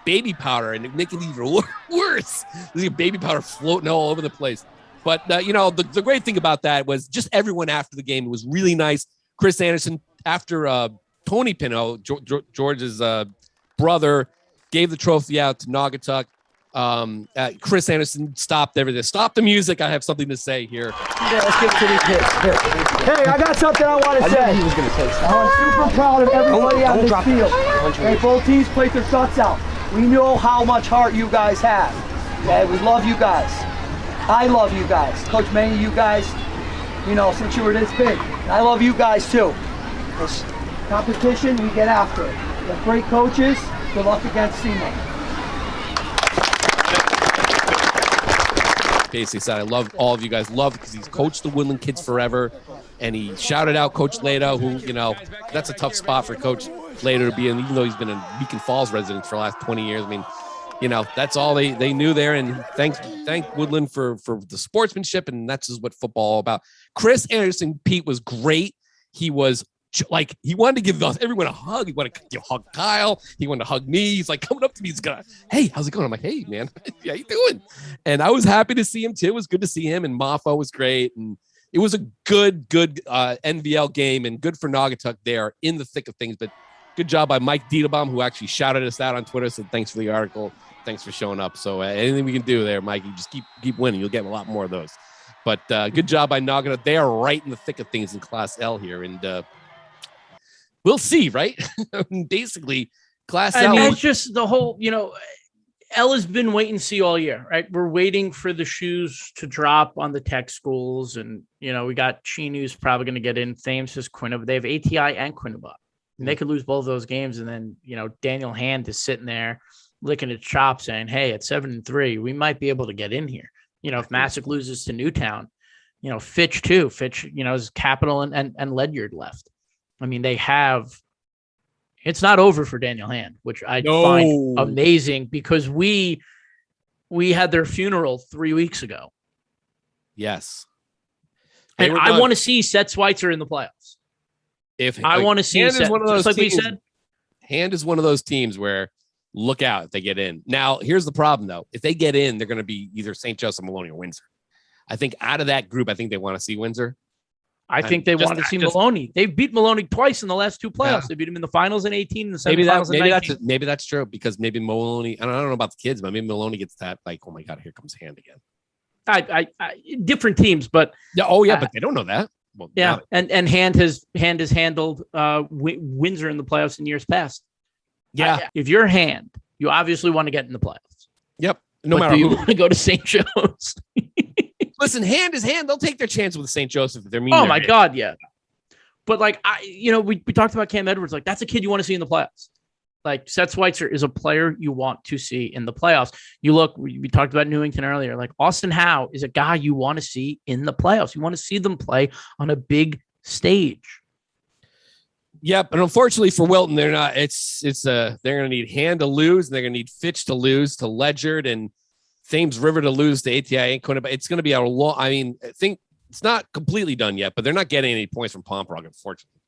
baby powder and making it even worse. There's baby powder floating all over the place. But the great thing about that was just everyone after the game. It was really nice. Chris Anderson, after Tony Pino, George's brother, gave the trophy out to Naugatuck. Chris Anderson stopped everything. Stop the music. I have something to say here.
Yeah, let's get to these hits. Here. Hey, I got something I want to say. He was going to say something. I'm super proud of everybody on this field. Okay, both teams played their guts out. We know how much heart you guys have. Okay, we love you guys. I love you guys. Coach, many of you guys, since you were this big. I love you guys too. This competition, we get after it. We have great coaches. Good luck against SEMA.
Basically said, I love all of you guys. Love because he's coached the Woodland kids forever. And he shouted out Coach Leda, who, that's a tough spot for Coach Leda to be in, even though he's been a Beacon Falls resident for the last 20 years. I mean, that's all they knew there. And thank Woodland for the sportsmanship. And that's just what football all about. Chris Anderson, Pete, was great. He was he wanted to give everyone a hug. He wanted to hug Kyle. He wanted to hug me. He's like coming up to me. He's gonna, hey, how's it going? I'm like, hey, man, how you doing? And I was happy to see him too. It was good to see him. And Moffo was great. And it was a good NVL game and good for Naugatuck there in the thick of things. But good job by Mike Diedelbaum, who actually shouted us out on Twitter. So thanks for the article. Thanks for showing up. So anything we can do there, Mike, you just keep winning. You'll get a lot more of those. But good job by Naugatuck. They are right in the thick of things in Class L here. And we'll see, right? Basically, Class L.
It's just the whole, L has been wait and see all year, right? We're waiting for the shoes to drop on the tech schools. And, we got Chinu's probably going to get in. Thames is Quinnebah. They have ATI and Quinnebah. And they could lose both of those games. And then, Daniel Hand is sitting there licking his chops saying, hey, at 7-3, we might be able to get in here. If Massac loses to Newtown, Fitch too. Fitch, is Capital and Ledyard left. I mean, it's not over for Daniel Hand, which I find amazing because we had their funeral 3 weeks ago.
Yes.
And I want to see Seth Schweitzer in the playoffs. I want to see Seth,
one of those
just like
teams,
we said.
Hand is one of those teams where look out if they get in. Now, here's the problem, though. If they get in, they're going to be either St. Joseph, Maloney, or Windsor. I think out of that group, I think they want to see Windsor.
I think they wanted to see Maloney. They've beat Maloney twice in the last two playoffs. Yeah. They beat him in the finals in 18 and the semifinals in 19.
Maybe that's true because maybe Maloney, I don't know about the kids, but maybe Maloney gets that like, oh my God, here comes Hand again.
I different teams, but
but they don't know that. Well,
yeah, and Hand has handled Windsor in the playoffs in years past.
Yeah,
if you're Hand, you obviously want to get in the playoffs.
Yep, no matter
who.
You
want to go to St. Joe's.
Listen, Hand is Hand. They'll take their chance with St. Joseph if they're mean.
Oh my God, yeah. But we talked about Cam Edwards. Like that's a kid you want to see in the playoffs. Like Seth Schweitzer is a player you want to see in the playoffs. You look, we talked about Newington earlier. Like Austin Howe is a guy you want to see in the playoffs. You want to see them play on a big stage.
Yep, and unfortunately for Wilton, they're not. They're going to need Hand to lose, and they're going to need Fitch to lose to Ledyard and Thames River to lose to ATI and Quinnebah. It's going to be a long. I mean, I think it's not completely done yet, but they're not getting any points from Pomprog, unfortunately.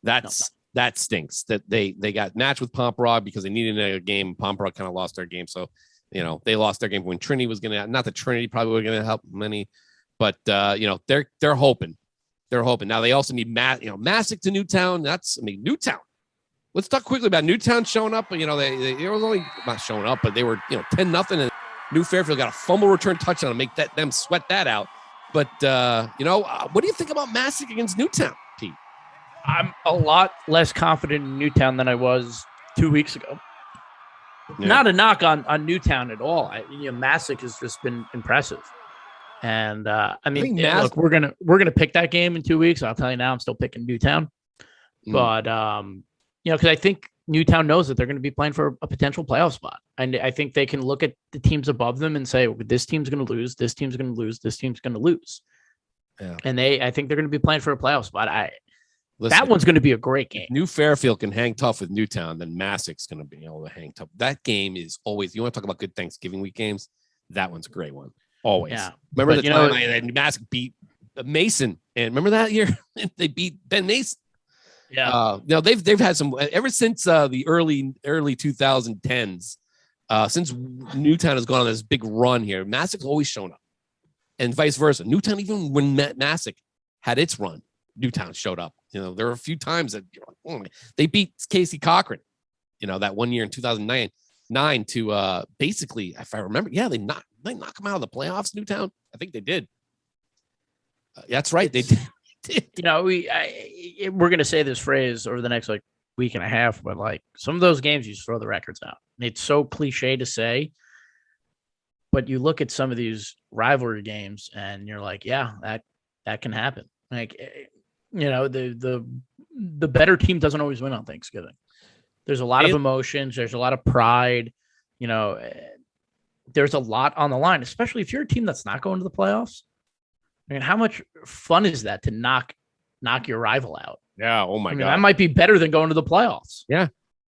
That stinks. That they got matched with Pomprog because they needed a game. Pomprog kind of lost their game, so they lost their game when Trinity was going to. Not that Trinity probably was going to help many, but they're hoping. They're hoping. Now they also need Massac to Newtown. Newtown. Let's talk quickly about Newtown showing up. They were only not showing up, but they were 10-0. And New Fairfield got a fumble return touchdown to make them sweat that out. But what do you think about Massac against Newtown, Pete?
I'm a lot less confident in Newtown than I was 2 weeks ago. Not a knock on Newtown at all. Masick has just been impressive. And look, we're gonna pick that game in 2 weeks. I'll tell you now, I'm still picking Newtown. But because I think Newtown knows that they're going to be playing for a potential playoff spot, and I think they can look at the teams above them and say, this team's going to lose, this team's going to lose, this team's going to lose. Yeah. And I think they're going to be playing for a playoff spot. That one's going to be a great game.
New Fairfield can hang tough with Newtown, then Massick's going to be able to hang tough. That game is always, you want to talk about good Thanksgiving week games? That one's a great one. Always. Yeah. Remember the time Massick beat Mason, and remember that year? They beat Ben Mason.
Yeah.
They've had some ever since the early 2010s. Since Newtown has gone on this big run here, Massick's always shown up, and vice versa. Newtown, even when Massick had its run, Newtown showed up. There were a few times that they beat Casey Cochran. That one year in 2009 to basically, if I remember, they knock them out of the playoffs. Newtown, I think they did. That's right, they did.
We're going to say this phrase over the next week and a half, but some of those games you just throw the records out. It's so cliche to say, but you look at some of these rivalry games and you're like, yeah, that can happen. The better team doesn't always win on Thanksgiving. There's a lot of emotions. There's a lot of pride. There's a lot on the line, especially if you're a team that's not going to the playoffs. How much fun is that to knock your rival out?
Yeah. Oh my God.
That might be better than going to the playoffs.
Yeah.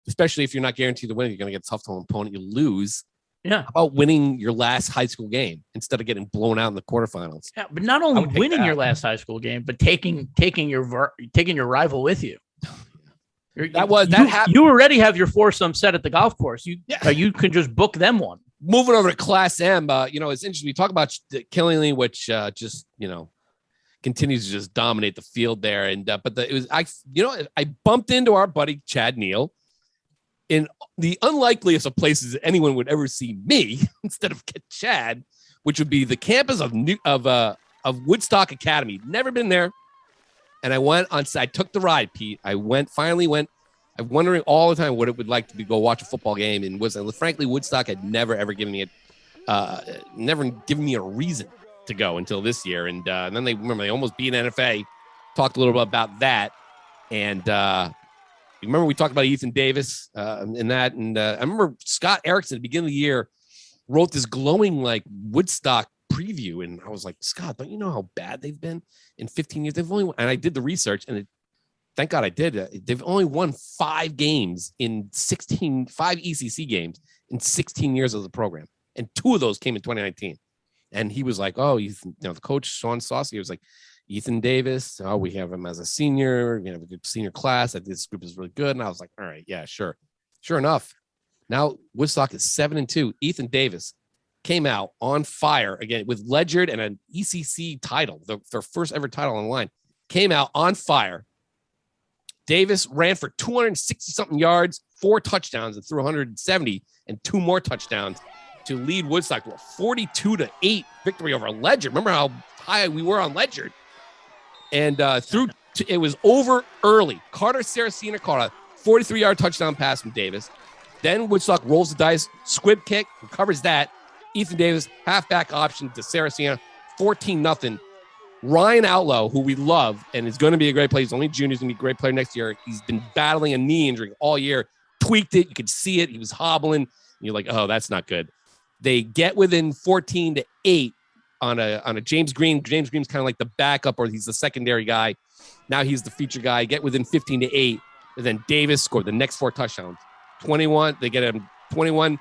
Especially if you're not guaranteed to win, you're going to get tough to an opponent. You lose.
Yeah.
How about winning your last high school game instead of getting blown out in the quarterfinals?
Yeah, but not only winning your last high school game, but taking your rival with you. You already have your foursome set at the golf course. You can just book them one.
Moving over to Class M, it's interesting. We talk about Killingly, which continues to just dominate the field there. And I bumped into our buddy Chad Neal in the unlikeliest of places that anyone would ever see me instead of Chad, which would be the campus of Woodstock Academy. Never been there, and I took the ride, Pete. Finally went. I'm wondering all the time what it would like to go watch a football game in Woodstock. Frankly, Woodstock had never ever given me a reason to go until this year. And then they almost beat NFA. Talked a little bit about that. And remember we talked about Ethan Davis and that. And I remember Scott Erickson at the beginning of the year wrote this glowing Woodstock preview. And I was like, Scott, don't you know how bad they've been in 15 years? And I did the research, and thank God I did. They've only won 5 games in 5 ECC games in 16 years of the program. And 2 of those came in 2019. And he was like, the coach, Sean Saucy, was like, Ethan Davis. Oh, we have him as a senior. We have a good senior class. This group is really good. And I was like, all right, yeah, sure. Sure enough. Now Woodstock is 7-2. Ethan Davis came out on fire again with Ledyard and an ECC title, their first ever title on the line. Came out on fire. Davis ran for 260-something yards, 4 touchdowns, and threw 170 and 2 more touchdowns to lead Woodstock to a 42-8 victory over Ledyard. Remember how high we were on Ledyard? And it was over early. Carter Saracena caught a 43-yard touchdown pass from Davis. Then Woodstock rolls the dice, squib kick, recovers that. Ethan Davis, halfback option to Saracena, 14-0. Ryan Outlaw, who we love and is going to be a great player. He's only junior. He's going to be a great player next year. He's been battling a knee injury all year. Tweaked it. You could see it. He was hobbling. You're like, oh, that's not good. They get within 14-8 on a James Green. James Green's kind of like the backup, or he's the secondary guy. Now he's the feature guy. Get within 15-8. And then Davis scored the next 4 touchdowns. 21. They get him 21-8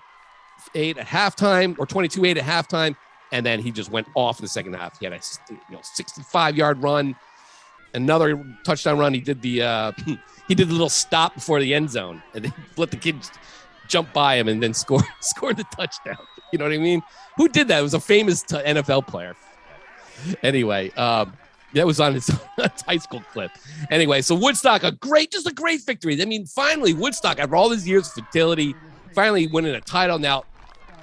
at halftime, or 22-8 at halftime. And then he just went off in the second half. He had a 65-yard run, another touchdown run. He did the little stop before the end zone, and then let the kid jump by him and then scored the touchdown. You know what I mean? Who did that? It was a famous NFL player. Anyway, that was on his high school clip. Anyway, so Woodstock, just a great victory. I mean, finally, Woodstock, after all these years of futility, finally winning a title. Now,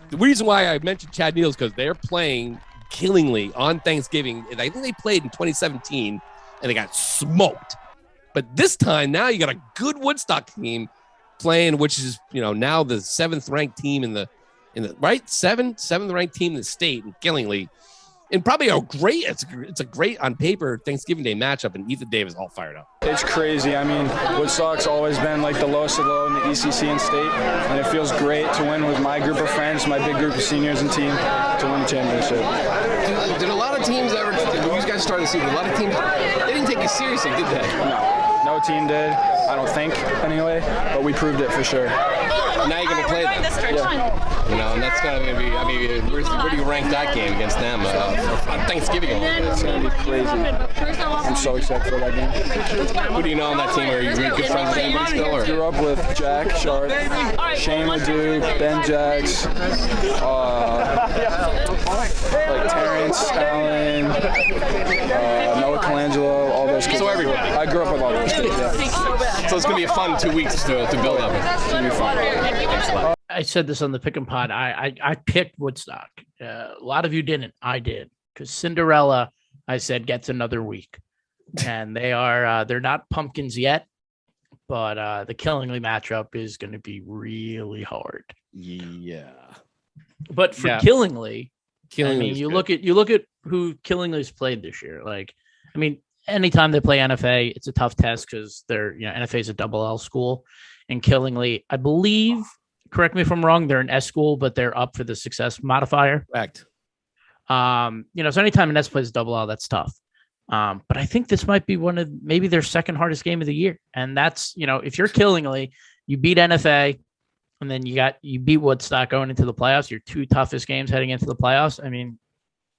the reason why I mentioned Chad Neal is because they're playing Killingly on Thanksgiving. And I think they played in 2017 and they got smoked. But this time, now you got a good Woodstock team playing, which is now the 7th ranked team in the right 7th ranked team in the state in Killingly, and probably it's a great on paper Thanksgiving Day matchup, and Ethan Davis all fired up.
It's crazy. I mean, Woodstock's always been like the lowest of low in the ECC in state, and it feels great to win with my group of friends, my big group of seniors and team, to win the championship.
Did a lot of teams ever, when you guys started the season, a lot of teams, they didn't take you seriously, did they?
No team did. I don't think, anyway, but we proved it for sure.
Now you're going to play them.
Yeah.
And that's going to be, where do you rank that game against them on Thanksgiving?
It's going to be crazy. I'm so excited for that game.
Who do you know on that team? Are you really good friends with anybody still? Or?
Grew up with Jack Sharp, Shane Ledoux, Ben Jacks, like Terrence, Allen, Noah Colangelo, all those kids.
So everyone.
I grew up with all those kids, yeah.
So it's going to be a fun 2 weeks to build up.
It's going to be fun.
I said this on the Pick 'em Pod. I picked Woodstock. A lot of you didn't. I did, because Cinderella, I said, gets another week, and they're not pumpkins yet, but the Killingly matchup is going to be really hard.
Yeah,
but for Killingly, you look at who Killingly's played this year. Like, anytime they play NFA, it's a tough test because NFA is a double L school, and Killingly, I believe. Correct me if I'm wrong. They're an S school, but they're up for the success modifier.
Correct.
So anytime an S plays double L, that's tough. But I think this might be one of maybe their second hardest game of the year. And that's, if you're Killingly, you beat NFA, and then you beat Woodstock going into the playoffs, your 2 toughest games heading into the playoffs.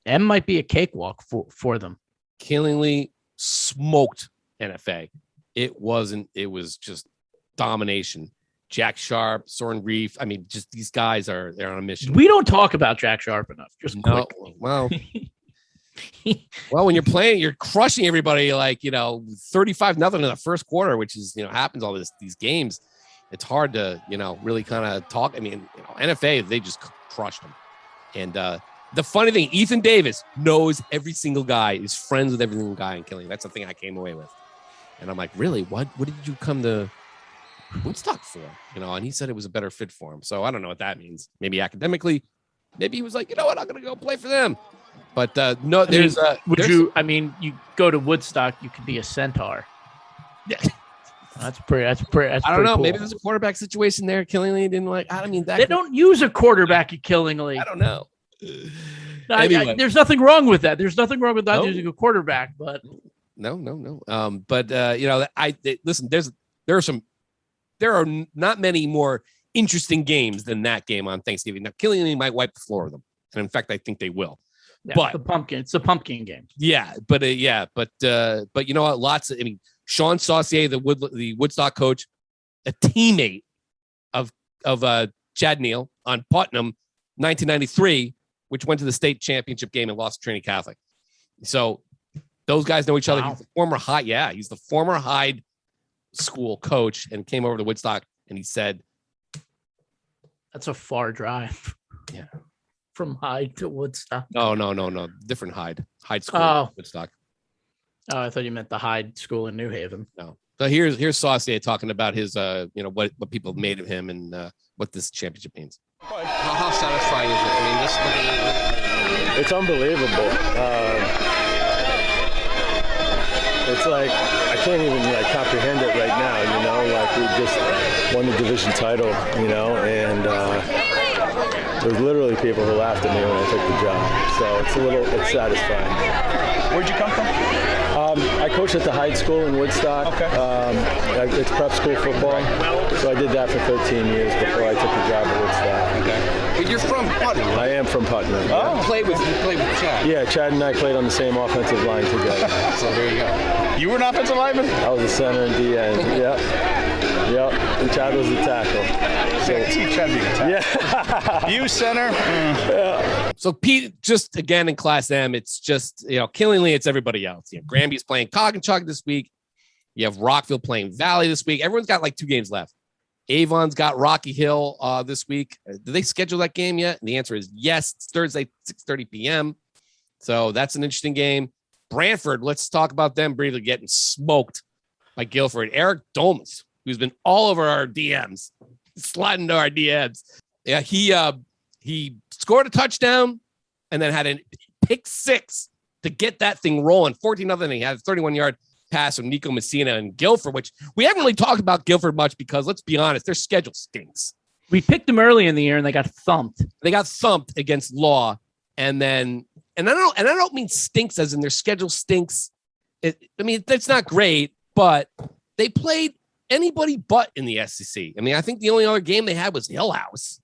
M might be a cakewalk for them.
Killingly smoked NFA. It was just domination. Jack Sharp, Soren Reef. Just these guys they're on a mission.
We don't talk about Jack Sharp enough. Just quickly.
Well, when you're playing, you're crushing everybody 35-0 in the first quarter, which is, happens all these games. It's hard to, really kind of talk. NFA, they just crushed them. And the funny thing, Ethan Davis knows every single guy, is friends with every single guy in Killing. That's the thing I came away with. And I'm like, really? What did you come to Woodstock for? And he said it was a better fit for him. So I don't know what that means. Maybe academically, maybe he was like, you know what, I'm gonna go play for them. But no,
you go to Woodstock, you could be a centaur.
Yeah.
That's pretty
I don't know.
cool.
Maybe there's a quarterback situation there. Killingly didn't like.
They don't use a quarterback at Killingly.
I don't know.
Anyway. There's nothing wrong with that. There's nothing wrong with not using a quarterback, but
no. Listen. There are not many more interesting games than that game on Thanksgiving. Now, Killingly might wipe the floor with them, and in fact, I think they will.
Yeah,
but
it's a pumpkin game.
Yeah, but you know what? Sean Saucier, the Woodstock coach, a teammate of Chad Neal on Putnam, 1993, which went to the state championship game and lost to Trinity Catholic. So those guys know each other. He's the former Hyde. Yeah, he's the former Hyde school coach, and came over to Woodstock, and he said,
"That's a far drive."
Yeah.
From Hyde to Woodstock.
No. Different Hyde school, Woodstock.
Oh, I thought you meant the Hyde school in New Haven.
No. So here's Saucier talking about his, what people made of him and what this championship means.
How satisfying is it?
It's unbelievable. It's like I can't even comprehend it right now. We just won the division title. And there's literally people who laughed at me when I took the job. So it's satisfying.
Where'd you come from?
I coached at the Hyde School in Woodstock.
Okay.
It's prep school football. So I did that for 13 years before I took the job at Woodstock.
Okay. But you're from Putnam, right?
I am from Putnam.
Oh. You played with Chad.
Yeah, Chad and I played on the same offensive line together.
So there you go.
You were an offensive lineman?
I was a center and D-end. Yep. And Chad was the tackle.
Chad being a tackle. Yeah. You center.
Yeah.
So Pete, just again in Class M, it's just, Killingly, it's everybody else. Granby's playing Cogginchug this week. You have Rockville playing Valley this week. Everyone's got 2 games left. Avon's got Rocky Hill this week. Did they schedule that game yet? And the answer is yes. It's Thursday, 6:30 p.m. So that's an interesting game. Brantford, let's talk about them briefly, getting smoked by Guilford. Eric Domas who's been all over our DMs, sliding into our DMs. Yeah, he scored a touchdown and then had a pick 6 to get that thing rolling. 14-0. He had a 31-yard pass from Nico Messina and Guilford, which we haven't really talked about Guilford much because, let's be honest, their schedule stinks.
We picked them early in the year and they got thumped.
They got thumped against Law, and I don't mean stinks as in their schedule stinks. That's not great, but they played anybody but in the SEC. I think the only other game they had was Hill House.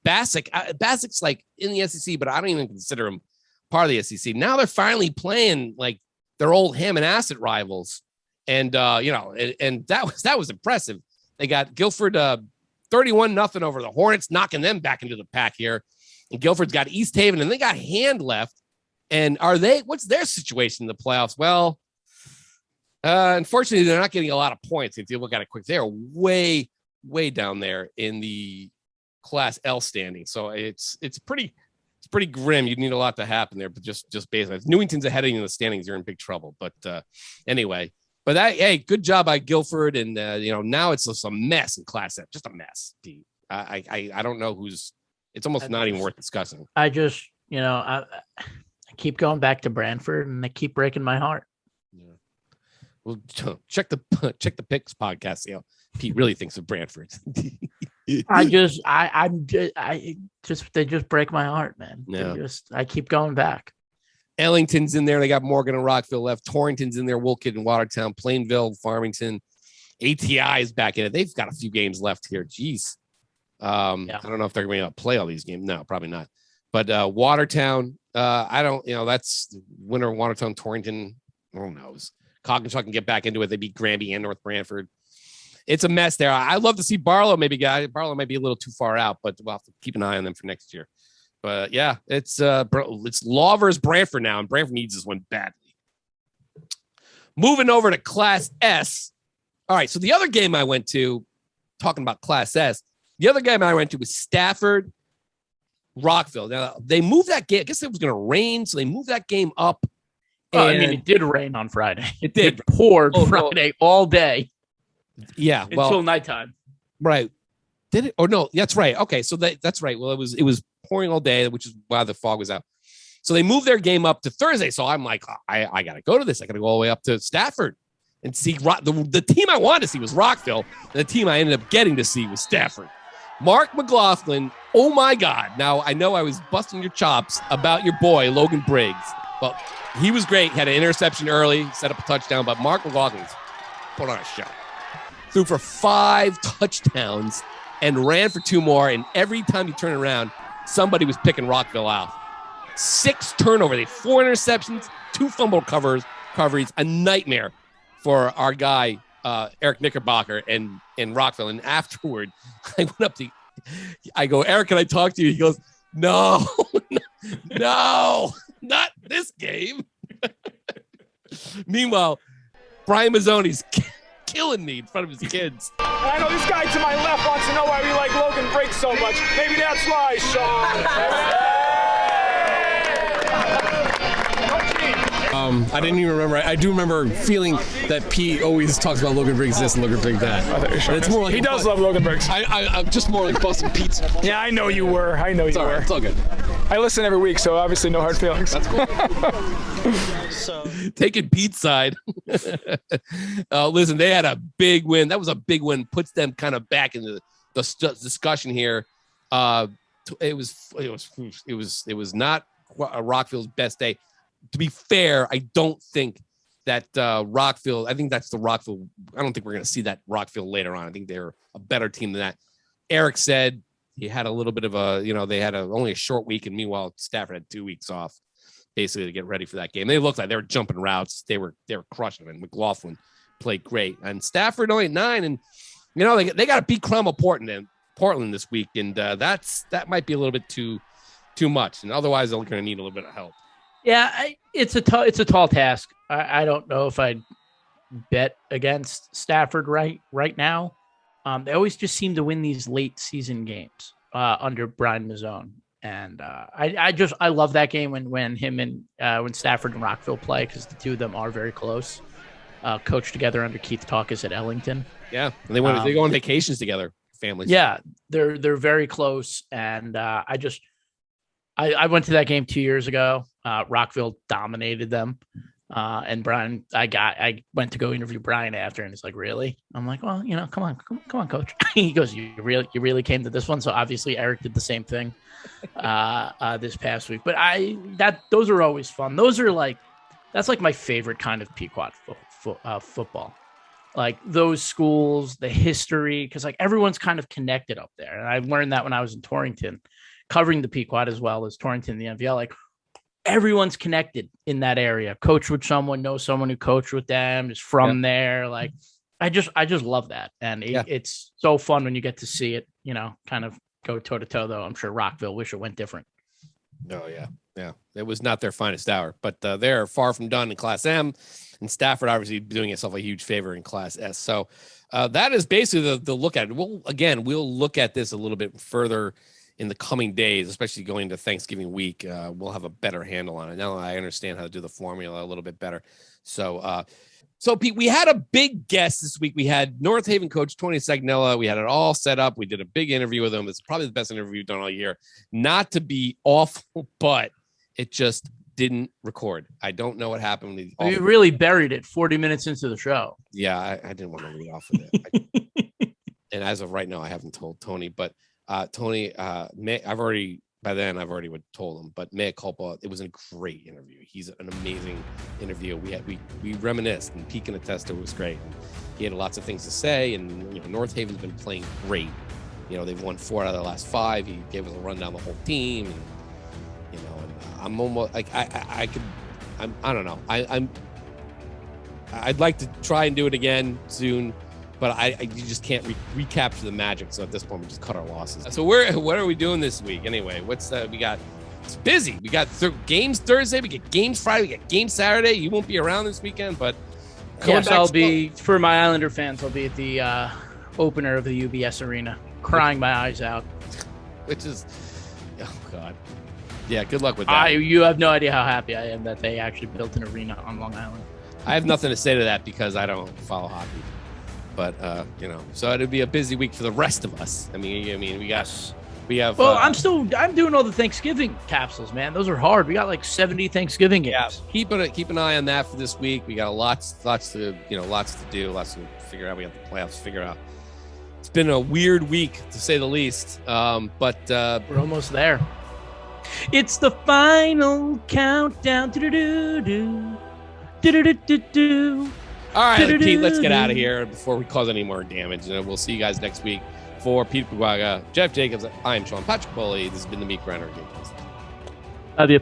Bassett's like in the SEC, but I don't even consider him part of the SEC. Now they're finally playing like their old ham and acid rivals. And, and that was impressive. They got Guilford 31-0 over the Hornets, knocking them back into the pack here. And Guilford's got East Haven, and they got Hand left. And what's their situation in the playoffs? Well, unfortunately, they're not getting a lot of points. If you look at it quick, they're way, way down there in the Class L standing. So it's pretty grim. You need a lot to happen there, but just basically, if Newington's ahead of you in the standings, you're in big trouble. But anyway, good job by Guilford, and now it's just a mess in Class F, just a mess. Pete. I don't know who's. It's almost not even worth discussing.
I just I keep going back to Brantford, and they keep breaking my heart.
Yeah. Well, check the picks podcast. Pete really thinks of Brantford.
they just break my heart, man.
Yeah.
I keep going back.
Ellington's in there. They got Morgan and Rockville left. Torrington's in there. Woolkid and Watertown. Plainville, Farmington. ATI is back in it. They've got a few games left here. Jeez. I don't know if they're going to play all these games. No, probably not. But Watertown, I don't, that's winner Watertown, Torrington. Who knows? Coggins can get back into it. They beat Granby and North Brantford. It's a mess there. I'd love to see Barlow Barlow might be a little too far out, but we'll have to keep an eye on them for next year. But yeah, it's Law versus Brantford now, and Brantford needs this one badly. Moving over to Class S. All right, so the other game I went to, talking about Class S, the other game I went to was Stafford, Rockville. Now, they moved that game. I guess it was going to rain, so they moved that game up.
It did rain on Friday.
It did.
It poured Friday all day.
Yeah,
until nighttime.
Right. Did it? Or no, that's right. Okay, so that's right. Well, it was pouring all day, which is why the fog was out. So they moved their game up to Thursday. So I'm like, I got to go to this. I got to go all the way up to Stafford and see the team I wanted to see was Rockville. And the team I ended up getting to see was Stafford. Mark McLaughlin. Oh my God. Now I know I was busting your chops about your boy, Logan Briggs, but he was great. Had an interception early, set up a touchdown, but Mark McLaughlin's put on a show. Threw for 5 touchdowns and ran for 2 more. And every time you turn around, somebody was picking Rockville out. 6 turnovers, they had 4 interceptions, 2 fumble recoveries, a nightmare for our guy, Eric Knickerbocker and Rockville. And afterward, I went up to, I go, Eric, can I talk to you? He goes, no, not this game. Meanwhile, Brian Mazzoni's killing me in front of his kids.
I know this guy to my left wants to know why we like Logan Briggs so much. Maybe that's why, Sean.
I didn't even remember. I do remember feeling that Pete always talks about Logan Briggs this and Logan Briggs that. It's more like
he does love Logan Briggs.
I'm just more like busting Pete's.
Yeah, I know you were.
It's all good.
I listen every week, so obviously no hard feelings.
That's cool.
Taking Pete's side. Listen, they had a big win. That was a big win. Puts them kind of back into the discussion here. It was not Rockville's best day. To be fair, I don't think that Rockville. I think that's the Rockville. I don't think we're going to see that Rockville later on. I think they're a better team than that. Eric said he had a little bit of they had only a short week, and meanwhile Stafford had 2 weeks off, basically to get ready for that game. They looked like they were jumping routes. They were crushing them. And McLaughlin played great, and Stafford only 9, and they got to beat Cromwell Portland this week, and that might be a little bit too much, and otherwise they're going to need a little bit of help.
Yeah, it's a tall task. I don't know if I'd bet against Stafford right now. They always just seem to win these late season games under Brian Mazzone, and I love that game when Stafford and Rockville play, because the two of them are very close. Coached together under Keith Taucus at Ellington.
Yeah, and they go on vacations together, families.
Yeah, they're very close, and I went to that game 2 years ago. Rockville dominated them, and Brian. I went to go interview Brian after, and he's like, "Really?" I'm like, "Well, come on, coach." He goes, "You really came to this one." So obviously, Eric did the same thing this past week. But those are always fun. That's like my favorite kind of Pequot football. Like those schools, the history, because like everyone's kind of connected up there. And I learned that when I was in Torrington, covering the Pequot as well as Torrington, the NVL. Like everyone's connected in that area. Coach with someone, know someone who coached with them, is from there. Like I just love that, and it's so fun when you get to see it. Kind of go toe to toe. Though I'm sure Rockville wish it went different.
Oh yeah. It was not their finest hour, but they're far from done in Class M. And Stafford obviously doing itself a huge favor in Class S. So that is basically the look at it. We'll look at this a little bit further in the coming days, especially going to Thanksgiving week. We'll have a better handle on it. Now I understand how to do the formula a little bit better. So Pete, we had a big guest this week. We had North Haven coach Tony Sagnella. We had it all set up. We did a big interview with him. It's probably the best interview we've done all year. Not to be awful, but it just didn't record. I don't know what happened.
You really buried it 40 minutes into the show.
Yeah, I didn't want to lead off with it. And as of right now, I haven't told Tony, but Tony, I've already told him, but mea culpa, it was a great interview. He's an amazing interview. We reminisced, and Pete can attest it was great. And he had lots of things to say, and North Haven's been playing great. They've won 4 out of their last 5. He gave us a rundown the whole team, and I'm almost like I don't know. I'd like to try and do it again soon, but you just can't recapture the magic. So at this point, we just cut our losses. So what are we doing this week anyway? We got? It's busy. We got games Thursday. We get games Friday. We get games Saturday. You won't be around this weekend, but
yes, I'll be for my Islander fans. I'll be at the opener of the UBS Arena, crying my eyes out.
Which is, oh God. Yeah, good luck with that.
You have no idea how happy I am that they actually built an arena on Long Island.
I have nothing to say to that because I don't follow hockey. But so it'll be a busy week for the rest of us. I mean, we have.
Well, I'm doing all the Thanksgiving capsules, man. Those are hard. We got like 70 Thanksgiving games.
Yeah, keep an eye on that for this week. We got lots to do, lots to figure out. We got the playoffs to figure out. It's been a weird week to say the least. But
we're almost there. It's the final countdown.
All right, Pete, let's get out of here before we cause any more damage. We'll see you guys next week. For Pete Puguaga, Jeff Jacobs, I'm Sean Patrick Bully. This has been the Meat Grinder Game.
Love you.